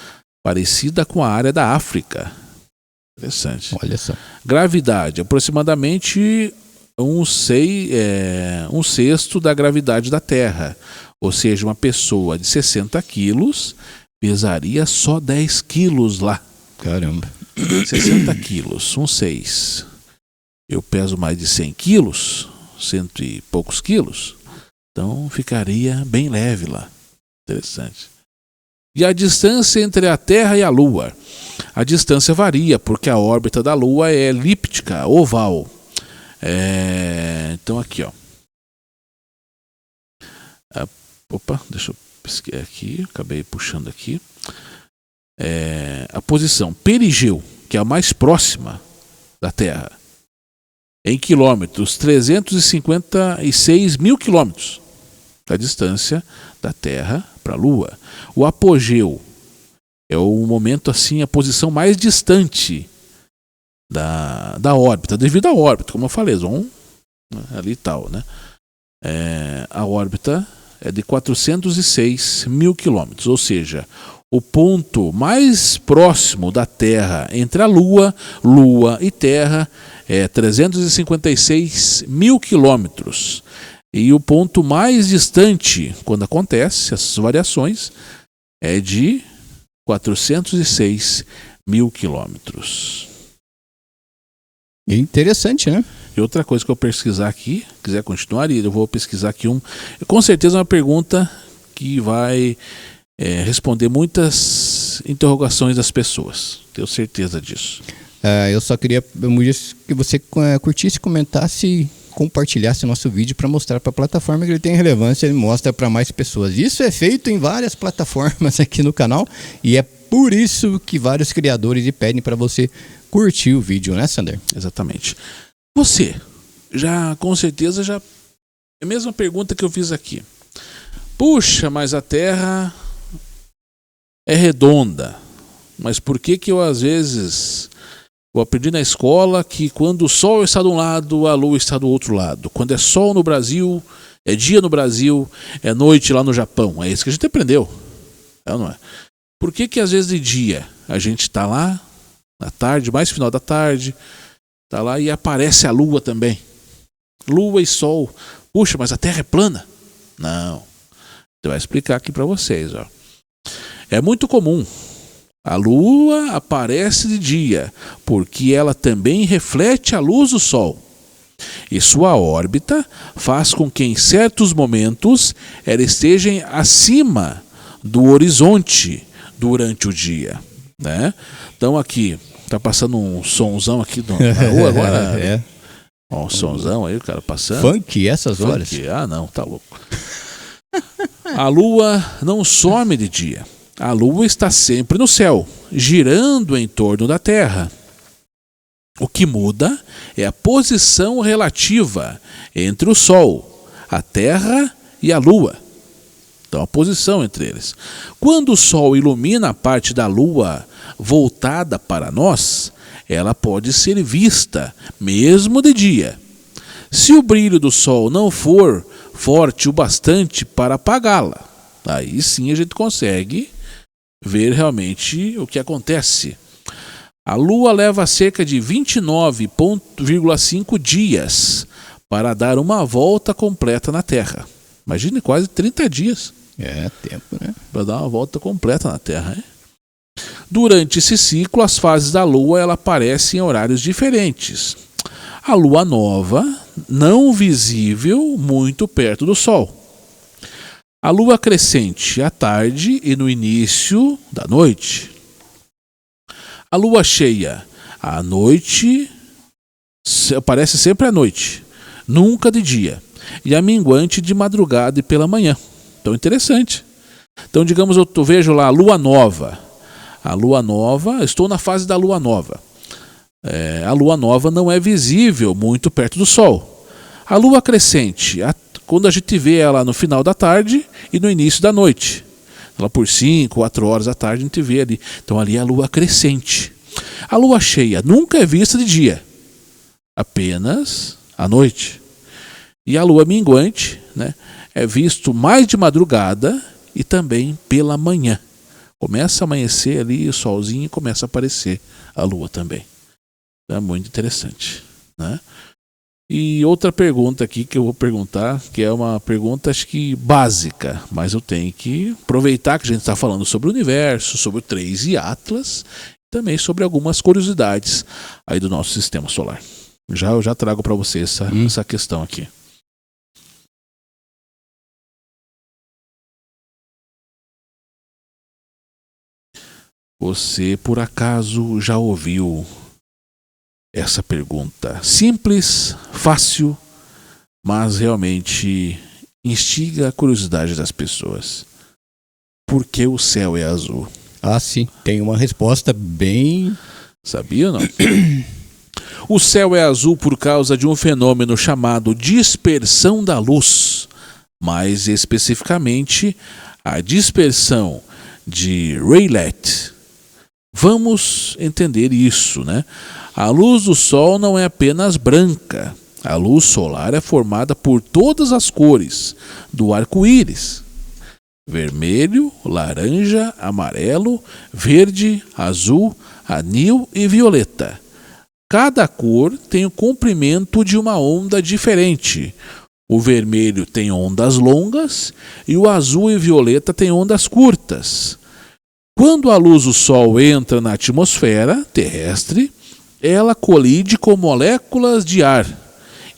parecida com a área da África. Interessante. Olha só. Gravidade, aproximadamente um sexto da gravidade da Terra. Ou seja, uma pessoa de 60 quilos pesaria só 10 quilos lá. Caramba. 60 quilos, um 6. Eu peso mais de 100 quilos, 100 e poucos quilos. Então ficaria bem leve lá. Interessante. E a distância entre a Terra e a Lua? A distância varia, porque a órbita da Lua é elíptica, oval. Então aqui, ó. Opa, deixa eu pesquisar aqui. Acabei puxando aqui. A posição perigeu, que é a mais próxima da Terra, em quilômetros, 356 mil quilômetros. A distância da Terra para a Lua. O apogeu é o momento, assim, a posição mais distante da órbita, devido à órbita, como eu falei, ali e tal, né? A órbita é de 406 mil quilômetros, ou seja, o ponto mais próximo da Terra entre a Lua e Terra é 356 mil quilômetros. E o ponto mais distante, quando acontece essas variações, é de 406 mil quilômetros. Interessante, né? E outra coisa que eu pesquisar aqui, quiser continuar, eu vou pesquisar aqui com certeza uma pergunta que vai responder muitas interrogações das pessoas. Tenho certeza disso. Eu só queria que você curtisse, comentasse, compartilhasse nosso vídeo para mostrar para a plataforma que ele tem relevância e mostra para mais pessoas. Isso é feito em várias plataformas aqui no canal e é por isso que vários criadores pedem para você curtir o vídeo, né, Sander? Exatamente. Você, com certeza, é a mesma pergunta que eu fiz aqui. Puxa, mas a Terra é redonda. Mas por que eu, às vezes, eu aprendi na escola que quando o Sol está de um lado, a Lua está do outro lado. Quando é Sol no Brasil, é dia no Brasil, é noite lá no Japão. É isso que a gente aprendeu. Não é? Por que às vezes de dia a gente está lá, na tarde, mais final da tarde, está lá e aparece a Lua também? Lua e Sol. Puxa, mas a Terra é plana? Não. Eu vou explicar aqui para vocês. Ó. É muito comum. A Lua aparece de dia, porque ela também reflete a luz do Sol. E sua órbita faz com que em certos momentos ela esteja acima do horizonte durante o dia. Né? Então aqui, está passando um sonzão aqui na rua agora. Ó, um sonzão aí, o cara passando. Funk essas horas. Funk. Ah, não, tá louco. A lua não some de dia. A lua está sempre no céu, girando em torno da Terra. O que muda é a posição relativa entre o Sol, a Terra e a Lua. Então, a posição entre eles. Quando o Sol ilumina a parte da Lua voltada para nós, ela pode ser vista, mesmo de dia. Se o brilho do Sol não for forte o bastante para apagá-la, aí sim a gente consegue ver realmente o que acontece. A Lua leva cerca de 29,5 dias para dar uma volta completa na Terra. Imagine, quase 30 dias. É tempo, né? Para dar uma volta completa na Terra, hein? Durante esse ciclo, as fases da Lua ela aparecem em horários diferentes. A Lua nova, não visível muito perto do Sol. A Lua crescente à tarde e no início da noite. A Lua cheia à noite, aparece sempre à noite, nunca de dia. E a minguante de madrugada e pela manhã. Então, interessante. Então, digamos, eu vejo lá a Lua nova. A Lua nova, estou na fase da Lua nova. A Lua nova não é visível muito perto do Sol. A Lua crescente, quando a gente vê ela no final da tarde e no início da noite. Lá por 5, 4 horas da tarde a gente vê ali. Então ali é a Lua crescente. A Lua cheia nunca é vista de dia, apenas à noite. E a Lua minguante, né, é visto mais de madrugada e também pela manhã. Começa a amanhecer ali, o solzinho, e começa a aparecer a Lua também. É muito interessante, né? E outra pergunta aqui que eu vou perguntar, que é uma pergunta acho que básica, mas eu tenho que aproveitar que a gente está falando sobre o universo, sobre o 3 e Atlas, também sobre algumas curiosidades aí do nosso sistema solar. Eu já trago para você essa questão aqui. Você por acaso já ouviu essa pergunta? Simples, fácil, mas realmente instiga a curiosidade das pessoas. Por que o céu é azul? Ah, sim. Tem uma resposta bem... Sabia ou não? O céu é azul por causa de um fenômeno chamado dispersão da luz. Mais especificamente, a dispersão de Rayleigh. Vamos entender isso, né? A luz do Sol não é apenas branca. A luz solar é formada por todas as cores do arco-íris. Vermelho, laranja, amarelo, verde, azul, anil e violeta. Cada cor tem o comprimento de uma onda diferente. O vermelho tem ondas longas e o azul e violeta têm ondas curtas. Quando a luz do Sol entra na atmosfera terrestre, ela colide com moléculas de ar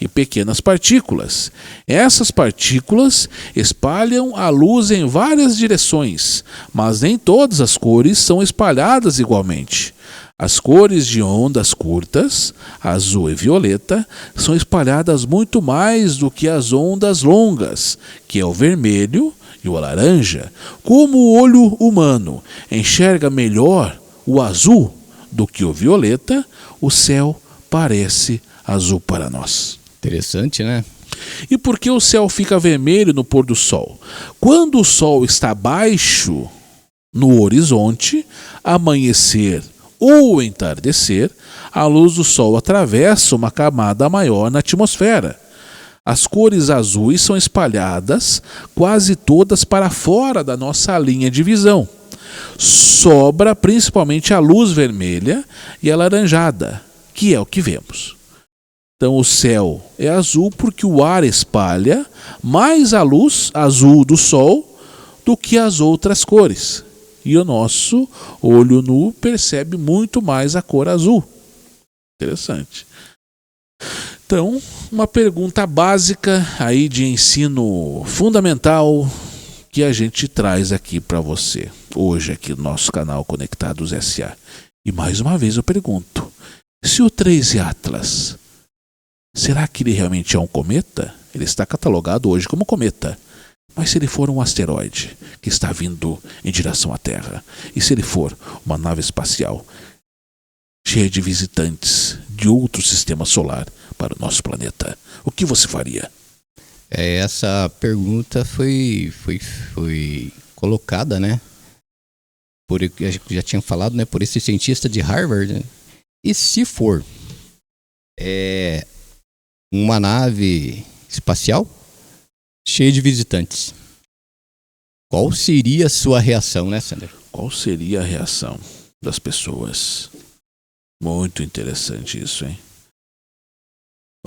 e pequenas partículas. Essas partículas espalham a luz em várias direções, mas nem todas as cores são espalhadas igualmente. As cores de ondas curtas, azul e violeta, são espalhadas muito mais do que as ondas longas, que é o vermelho e o laranja. Como o olho humano enxerga melhor o azul do que o violeta, o céu parece azul para nós. Interessante, né? E por que o céu fica vermelho no pôr do sol? Quando o sol está baixo no horizonte, amanhecer ou entardecer, a luz do sol atravessa uma camada maior na atmosfera. As cores azuis são espalhadas quase todas para fora da nossa linha de visão. Sobra principalmente a luz vermelha e a laranjada, que é o que vemos. Então o céu é azul porque o ar espalha mais a luz azul do sol do que as outras cores. E o nosso olho nu percebe muito mais a cor azul. Interessante. Então, uma pergunta básica aí de ensino fundamental que a gente traz aqui para você, hoje aqui no nosso canal Conectados S.A. E mais uma vez eu pergunto, se o 3 e Atlas Será que ele realmente é um cometa? Ele está catalogado hoje como cometa. Mas se ele for um asteroide que está vindo em direção à Terra? E se ele for uma nave espacial cheia de visitantes de outro sistema solar para o nosso planeta? O que você faria? Essa pergunta foi colocada, né? Já tinha falado, né? Por esse cientista de Harvard. Né? E se for uma nave espacial cheia de visitantes, qual seria a sua reação, né, Sander? Qual seria a reação das pessoas? Muito interessante isso, hein?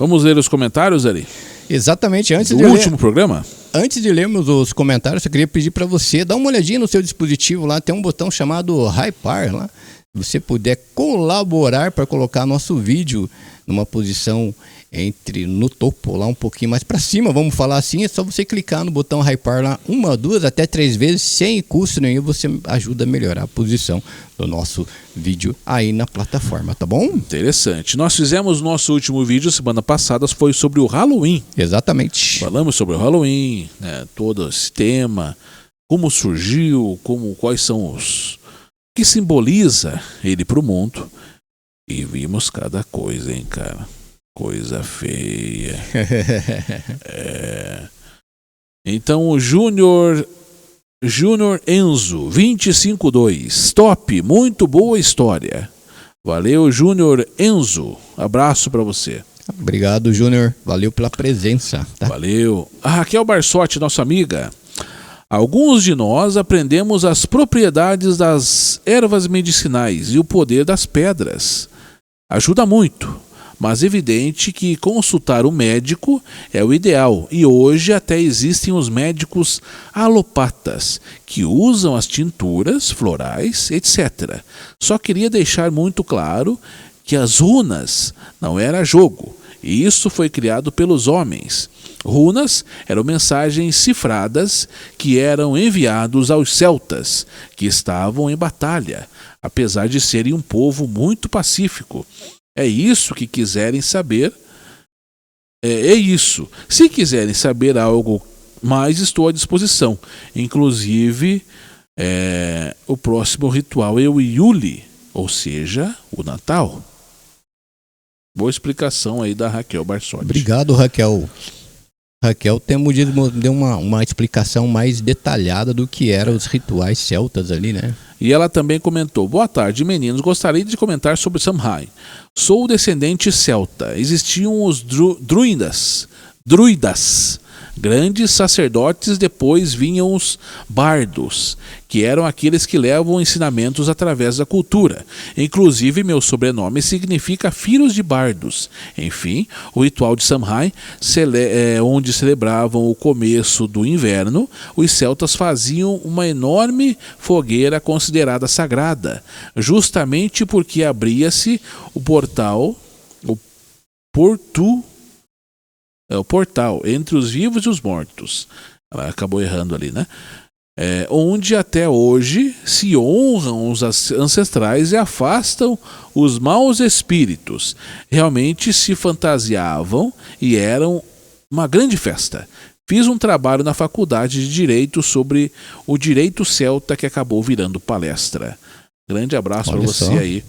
Vamos ler os comentários, Ari? Exatamente, Do último programa? Antes de lermos os comentários, eu queria pedir para você dar uma olhadinha no seu dispositivo lá, tem um botão chamado Hypar lá. Se você puder colaborar para colocar nosso vídeo numa posição no topo, lá um pouquinho mais para cima, vamos falar assim, é só você clicar no botão Hypar lá 1, 2, até 3 vezes, sem custo nenhum, você ajuda a melhorar a posição do nosso vídeo aí na plataforma, tá bom? Interessante. Nós fizemos nosso último vídeo semana passada, foi sobre o Halloween. Exatamente. Falamos sobre o Halloween, né, todo esse tema, como surgiu, quais são os... que simboliza ele para o mundo. E vimos cada coisa, hein, cara? Coisa feia. Então o Júnior Enzo 252, top, muito boa história. Valeu, Júnior Enzo, abraço para você. Obrigado, Júnior, valeu pela presença, tá? Valeu. A Raquel Barsotti, nossa amiga. Alguns de nós aprendemos as propriedades das ervas medicinais e o poder das pedras. Ajuda muito. Mas é evidente que consultar o médico é o ideal, e hoje até existem os médicos alopatas, que usam as tinturas florais, etc. Só queria deixar muito claro que as runas não era jogo, e isso foi criado pelos homens. Runas eram mensagens cifradas que eram enviados aos celtas, que estavam em batalha, apesar de serem um povo muito pacífico. É isso que quiserem saber. É isso. Se quiserem saber algo mais, estou à disposição. Inclusive, o próximo ritual é o Yule, ou seja, o Natal. Boa explicação aí da Raquel Barsotti. Obrigado, Raquel. Raquel deu uma explicação mais detalhada do que eram os rituais celtas ali, né? E ela também comentou: boa tarde, meninos. Gostaria de comentar sobre Samhain. Sou descendente celta. Existiam os druidas, grandes sacerdotes. Depois vinham os bardos, que eram aqueles que levam ensinamentos através da cultura. Inclusive, meu sobrenome significa filhos de bardos. Enfim, o ritual de Samhain, onde celebravam o começo do inverno, os celtas faziam uma enorme fogueira considerada sagrada, justamente porque abria-se o portal entre os vivos e os mortos. Ela acabou errando ali, né? Onde até hoje se honram os ancestrais e afastam os maus espíritos. Realmente se fantasiavam e eram uma grande festa. Fiz um trabalho na faculdade de Direito sobre o direito celta, que acabou virando palestra. Grande abraço para você aí,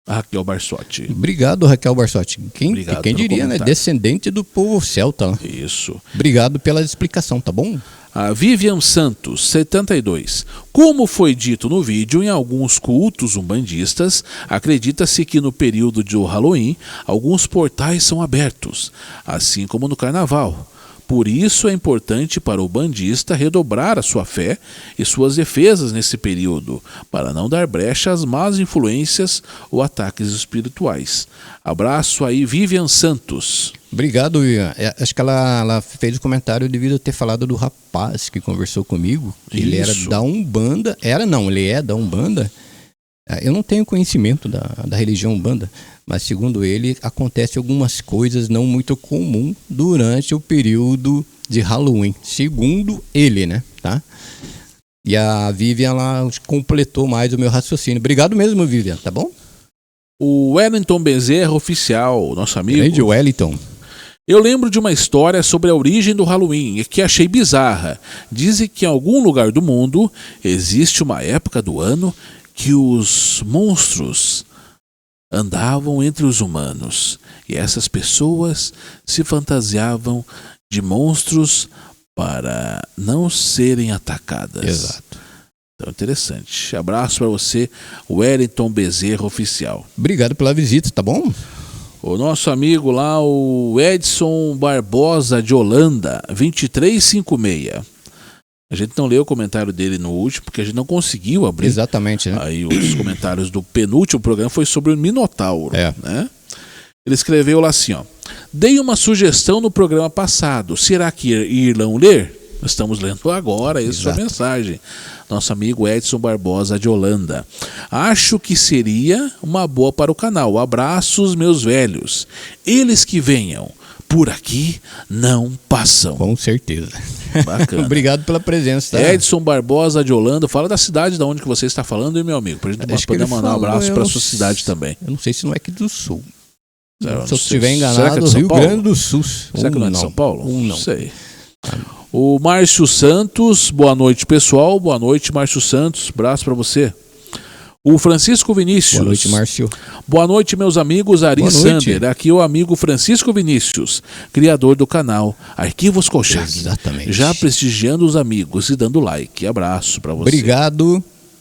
Raquel Barsotti. Obrigado, Raquel Barsotti. Quem diria, né? Descendente do povo celta. Né? Isso. Obrigado pela explicação, tá bom? A Vivian Santos, 72. Como foi dito no vídeo, em alguns cultos umbandistas, acredita-se que no período do Halloween, alguns portais são abertos, assim como no Carnaval. Por isso é importante para o bandista redobrar a sua fé e suas defesas nesse período, para não dar brecha às más influências ou ataques espirituais. Abraço aí, Vivian Santos. Obrigado, Vivian. Acho que ela fez o comentário devido a ter falado do rapaz que conversou comigo. Ele era da Umbanda. Ele é da Umbanda. Eu não tenho conhecimento da religião Umbanda, mas segundo ele, acontece algumas coisas não muito comuns durante o período de Halloween. Segundo ele, né? Tá? E a Vivian, ela completou mais o meu raciocínio. Obrigado mesmo, Vivian, tá bom? O Wellington Bezerra Oficial, nosso amigo. Grande Wellington. Eu lembro de uma história sobre a origem do Halloween e que achei bizarra. Dizem que em algum lugar do mundo existe uma época do ano que os monstros andavam entre os humanos e essas pessoas se fantasiavam de monstros para não serem atacadas. Exato. Então, interessante. Abraço para você, Wellington Bezerra Oficial. Obrigado pela visita, tá bom? O nosso amigo lá, o Edson Barbosa de Holanda, 2356. A gente não leu o comentário dele no último, porque a gente não conseguiu abrir. Exatamente, né? Aí os comentários do penúltimo programa foi sobre o Minotauro, né? Ele escreveu lá assim, ó. Dei uma sugestão no programa passado. Será que irão ler? Estamos lendo agora, essa é a sua mensagem. Nosso amigo Edson Barbosa de Holanda. Acho que seria uma boa para o canal. Abraços, meus velhos. Eles que venham. Por aqui não passam. Com certeza. Bacana. Obrigado pela presença. Tá? Edson Barbosa de Holanda. Fala da cidade de onde que você está falando, hein, meu amigo? Para a gente poder mandar um abraço para a sua cidade também. Eu não sei se não é aqui do Sul. Se eu sei. estiver enganado, Será que é de São Rio Paulo? Grande do Sul. Será que não é de São Paulo? Não sei. O Márcio Santos, boa noite, pessoal. Boa noite, Márcio Santos. Abraço para você. O Francisco Vinícius. Boa noite, Márcio. Boa noite, meus amigos. Ari Sander. Aqui o amigo Francisco Vinícius, criador do canal Arquivos Kolchak. Exatamente. Já prestigiando os amigos e dando like. Abraço para você.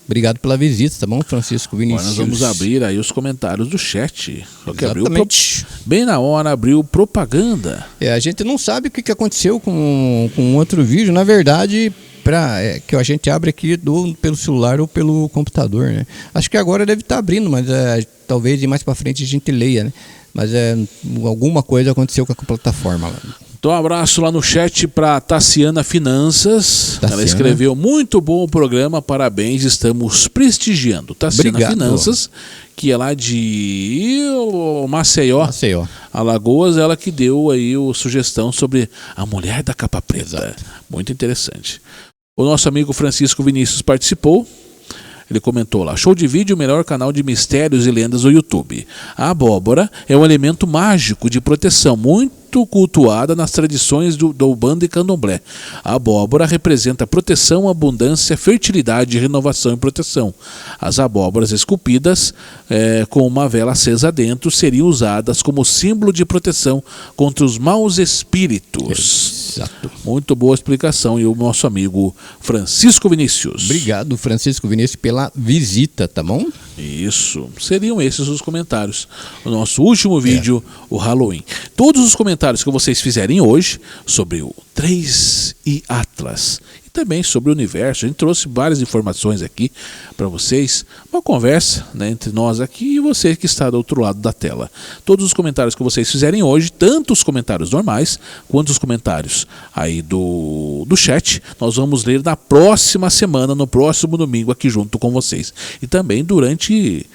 Obrigado pela visita, tá bom, Francisco Vinícius? Agora nós vamos abrir aí os comentários do chat. Exatamente. Bem na hora abriu propaganda. A gente não sabe o que aconteceu com outro vídeo. Na verdade, que a gente abre aqui pelo celular ou pelo computador, né? Acho que agora deve estar abrindo, mas talvez mais para frente a gente leia, né? Mas alguma coisa aconteceu com a plataforma lá. Então, um abraço lá no chat para Tassiana Finanças. Ela escreveu: muito bom o programa, parabéns, estamos prestigiando. Tassiana Finanças, que é lá de Maceió, Alagoas, ela que deu aí a sugestão sobre a mulher da capa preta. Exato. Muito interessante. O nosso amigo Francisco Vinícius participou. Ele comentou lá: show de vídeo, o melhor canal de mistérios e lendas do YouTube. A abóbora é um elemento mágico de proteção, muito cultuada nas tradições do Umbanda e Candomblé. A abóbora representa proteção, abundância, fertilidade, renovação e proteção. As abóboras esculpidas com uma vela acesa dentro seriam usadas como símbolo de proteção contra os maus espíritos. Exato. Muito boa explicação. E o nosso amigo Francisco Vinícius. Obrigado, Francisco Vinícius, pela visita, tá bom? Isso. Seriam esses os comentários. O nosso último vídeo, o Halloween. Todos os comentários que vocês fizerem hoje sobre o 3i Atlas e também sobre o universo, a gente trouxe várias informações aqui para vocês, uma conversa, né, entre nós aqui e você que está do outro lado da tela. Todos os comentários que vocês fizerem hoje, tanto os comentários normais quanto os comentários aí do chat, nós vamos ler na próxima semana, no próximo domingo aqui junto com vocês. E também durante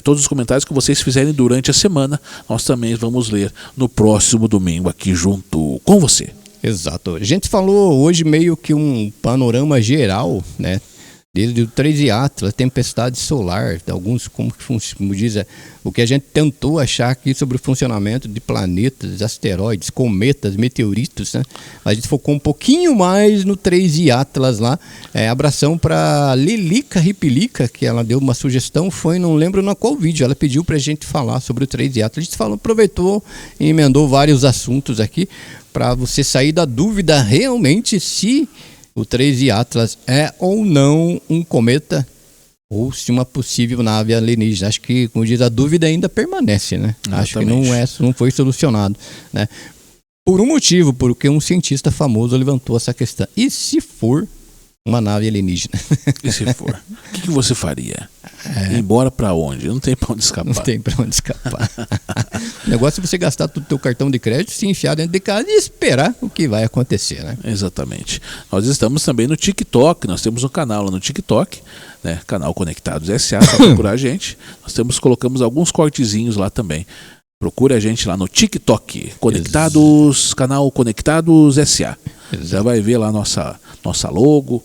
todos os comentários que vocês fizerem durante a semana, nós também vamos ler no próximo domingo aqui junto com você. Exato. A gente falou hoje meio que um panorama geral, né? Desde o 3i Atlas, tempestade solar, alguns, como diz, o que a gente tentou achar aqui sobre o funcionamento de planetas, asteroides, cometas, meteoritos, né? A gente focou um pouquinho mais no 3i Atlas lá. Abração para Lilica Ripilica, que ela deu uma sugestão, não lembro na qual vídeo, ela pediu pra gente falar sobre o 3i Atlas. A gente aproveitou e emendou vários assuntos aqui para você sair da dúvida realmente se o 3i Atlas é ou não um cometa ou se uma possível nave alienígena. Acho que, como diz, a dúvida ainda permanece, né? Acho que não foi solucionado, né? Por um motivo, porque um cientista famoso levantou essa questão. E se for uma nave alienígena? E se for? O que você faria? Ir embora pra onde? Não tem pra onde escapar. Não tem pra onde escapar. O negócio é você gastar todo o teu cartão de crédito, se enfiar dentro de casa e esperar o que vai acontecer, né? Exatamente. Nós estamos também no TikTok, nós temos um canal lá no TikTok, né? Canal Conectados SA, só procurar a gente. Nós colocamos alguns cortezinhos lá também. Procure a gente lá no TikTok, canal Conectados SA. Exato. Já vai ver lá nossa logo,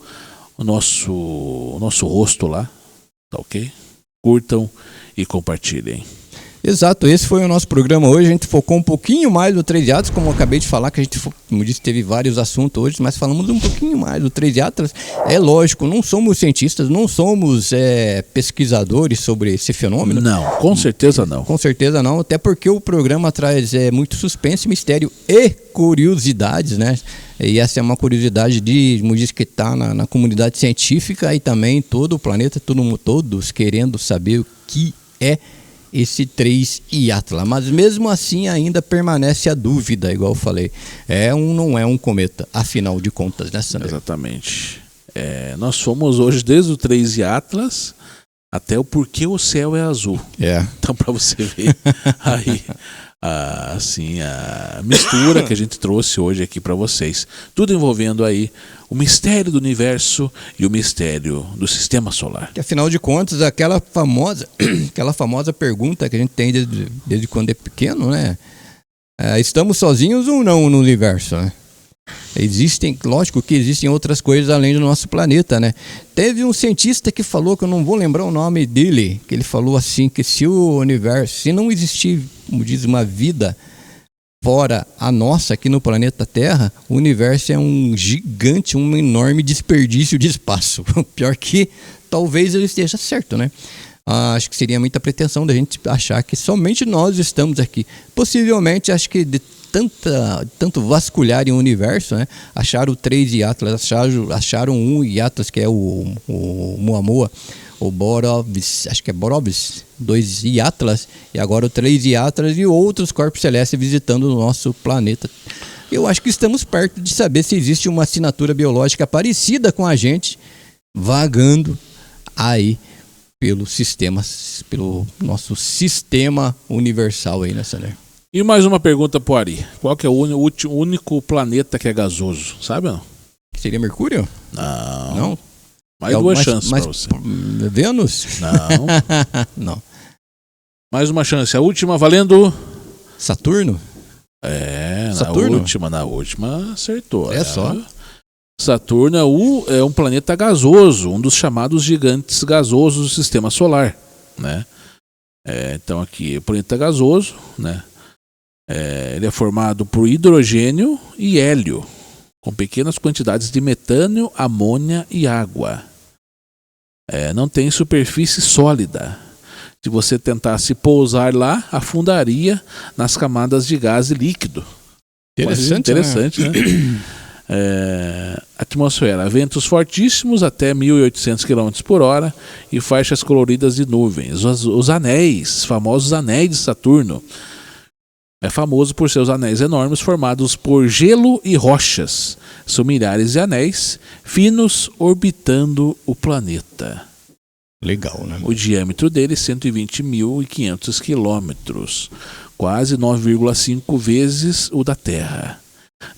o nosso rosto lá, tá ok? Curtam e compartilhem. Exato, esse foi o nosso programa hoje. A gente focou um pouquinho mais no Três Atlas, como eu acabei de falar, que a gente, como disse, teve vários assuntos hoje, mas falamos um pouquinho mais do Três Atlas. É lógico, não somos cientistas, não somos pesquisadores sobre esse fenômeno. Não, com certeza não. Com certeza não, até porque o programa traz muito suspense, mistério e curiosidades, né? E essa é uma curiosidade como diz, que está na comunidade científica e também todo o planeta, todos querendo saber o que é esse 3I Atlas, mas mesmo assim ainda permanece a dúvida, igual eu falei, não é um cometa, afinal de contas, né, Sandro? Exatamente. Nós fomos hoje desde o 3I Atlas até o porquê o céu é azul. Então, para você ver aí a mistura que a gente trouxe hoje aqui para vocês, tudo envolvendo aí o mistério do universo e o mistério do sistema solar. Que afinal de contas, aquela famosa pergunta que a gente tem desde quando é pequeno, né? Estamos sozinhos ou não no universo, né? Lógico que existem outras coisas além do nosso planeta, né? Teve um cientista que falou, que eu não vou lembrar o nome dele, que ele falou assim, que se não existir, como diz, uma vida fora a nossa aqui no planeta Terra, o universo é um gigante, um enorme desperdício de espaço. Pior que talvez ele esteja certo, né? Acho que seria muita pretensão da gente achar que somente nós estamos aqui. Possivelmente, acho que de tanto vasculhar em um universo, né? Acharam o 3I Atlas, acharam um I Atlas, que é o Muamua, o Borovs, acho que é Borovs, 2I Atlas, e agora o 3I Atlas e outros corpos celestes visitando o nosso planeta. Eu acho que estamos perto de saber se existe uma assinatura biológica parecida com a gente, vagando aí pelo nosso sistema universal aí, né, Sander? E mais uma pergunta pro Ari. Qual que é o único planeta que é gasoso? Sabe ou não? Seria Mercúrio? Não. Mais duas chances para você. Vênus? Não. Não. Mais uma chance. A última valendo... Saturno? Saturno? Na última acertou. Só. Saturno é um planeta gasoso, um dos chamados gigantes gasosos do sistema solar, né? Então aqui, o planeta gasoso, né? Ele é formado por hidrogênio e hélio, com pequenas quantidades de metano, amônia e água. Não tem superfície sólida. Se você tentasse pousar lá, afundaria nas camadas de gás e líquido. Interessante, né? Atmosfera, ventos fortíssimos até 1.800 km por hora e faixas coloridas de nuvens. Os anéis, famosos anéis de Saturno. É famoso por seus anéis enormes formados por gelo e rochas. São milhares de anéis finos orbitando o planeta. Legal, né? O diâmetro dele é 120.500 quilômetros, quase 9,5 vezes o da Terra.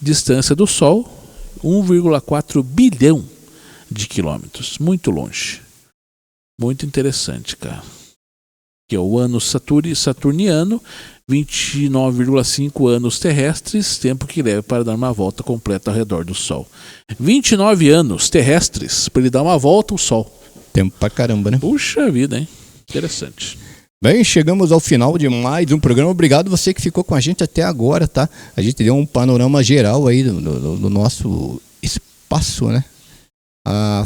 Distância do Sol, 1,4 bilhão de quilômetros. Muito longe. Muito interessante, cara. Que é o ano saturniano, 29,5 anos terrestres, tempo que leva para dar uma volta completa ao redor do Sol. 29 anos terrestres para ele dar uma volta ao Sol. Tempo pra caramba, né? Puxa vida, hein? Interessante. Bem, chegamos ao final de mais um programa. Obrigado você que ficou com a gente até agora, tá? A gente deu um panorama geral aí do nosso espaço, né?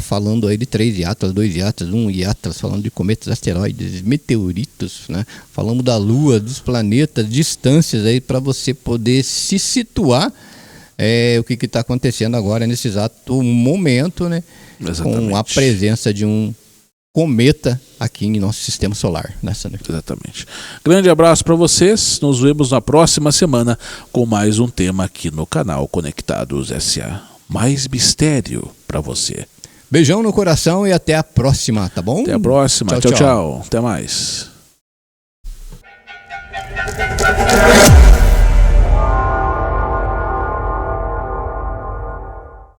Falando aí de 3 Atlas, 2 Atlas, 1 Atlas, falando de cometas, asteroides, meteoritos, né? Falamos da Lua, dos planetas, distâncias aí para você poder se situar o que está acontecendo agora nesse exato momento, né? Exatamente. Com a presença de um cometa aqui em nosso sistema solar, né, Sandro? Exatamente. Grande abraço para vocês. Nos vemos na próxima semana com mais um tema aqui no canal Conectados SA. Mais mistério para você. Beijão no coração e até a próxima, tá bom? Até a próxima. Tchau. Até mais.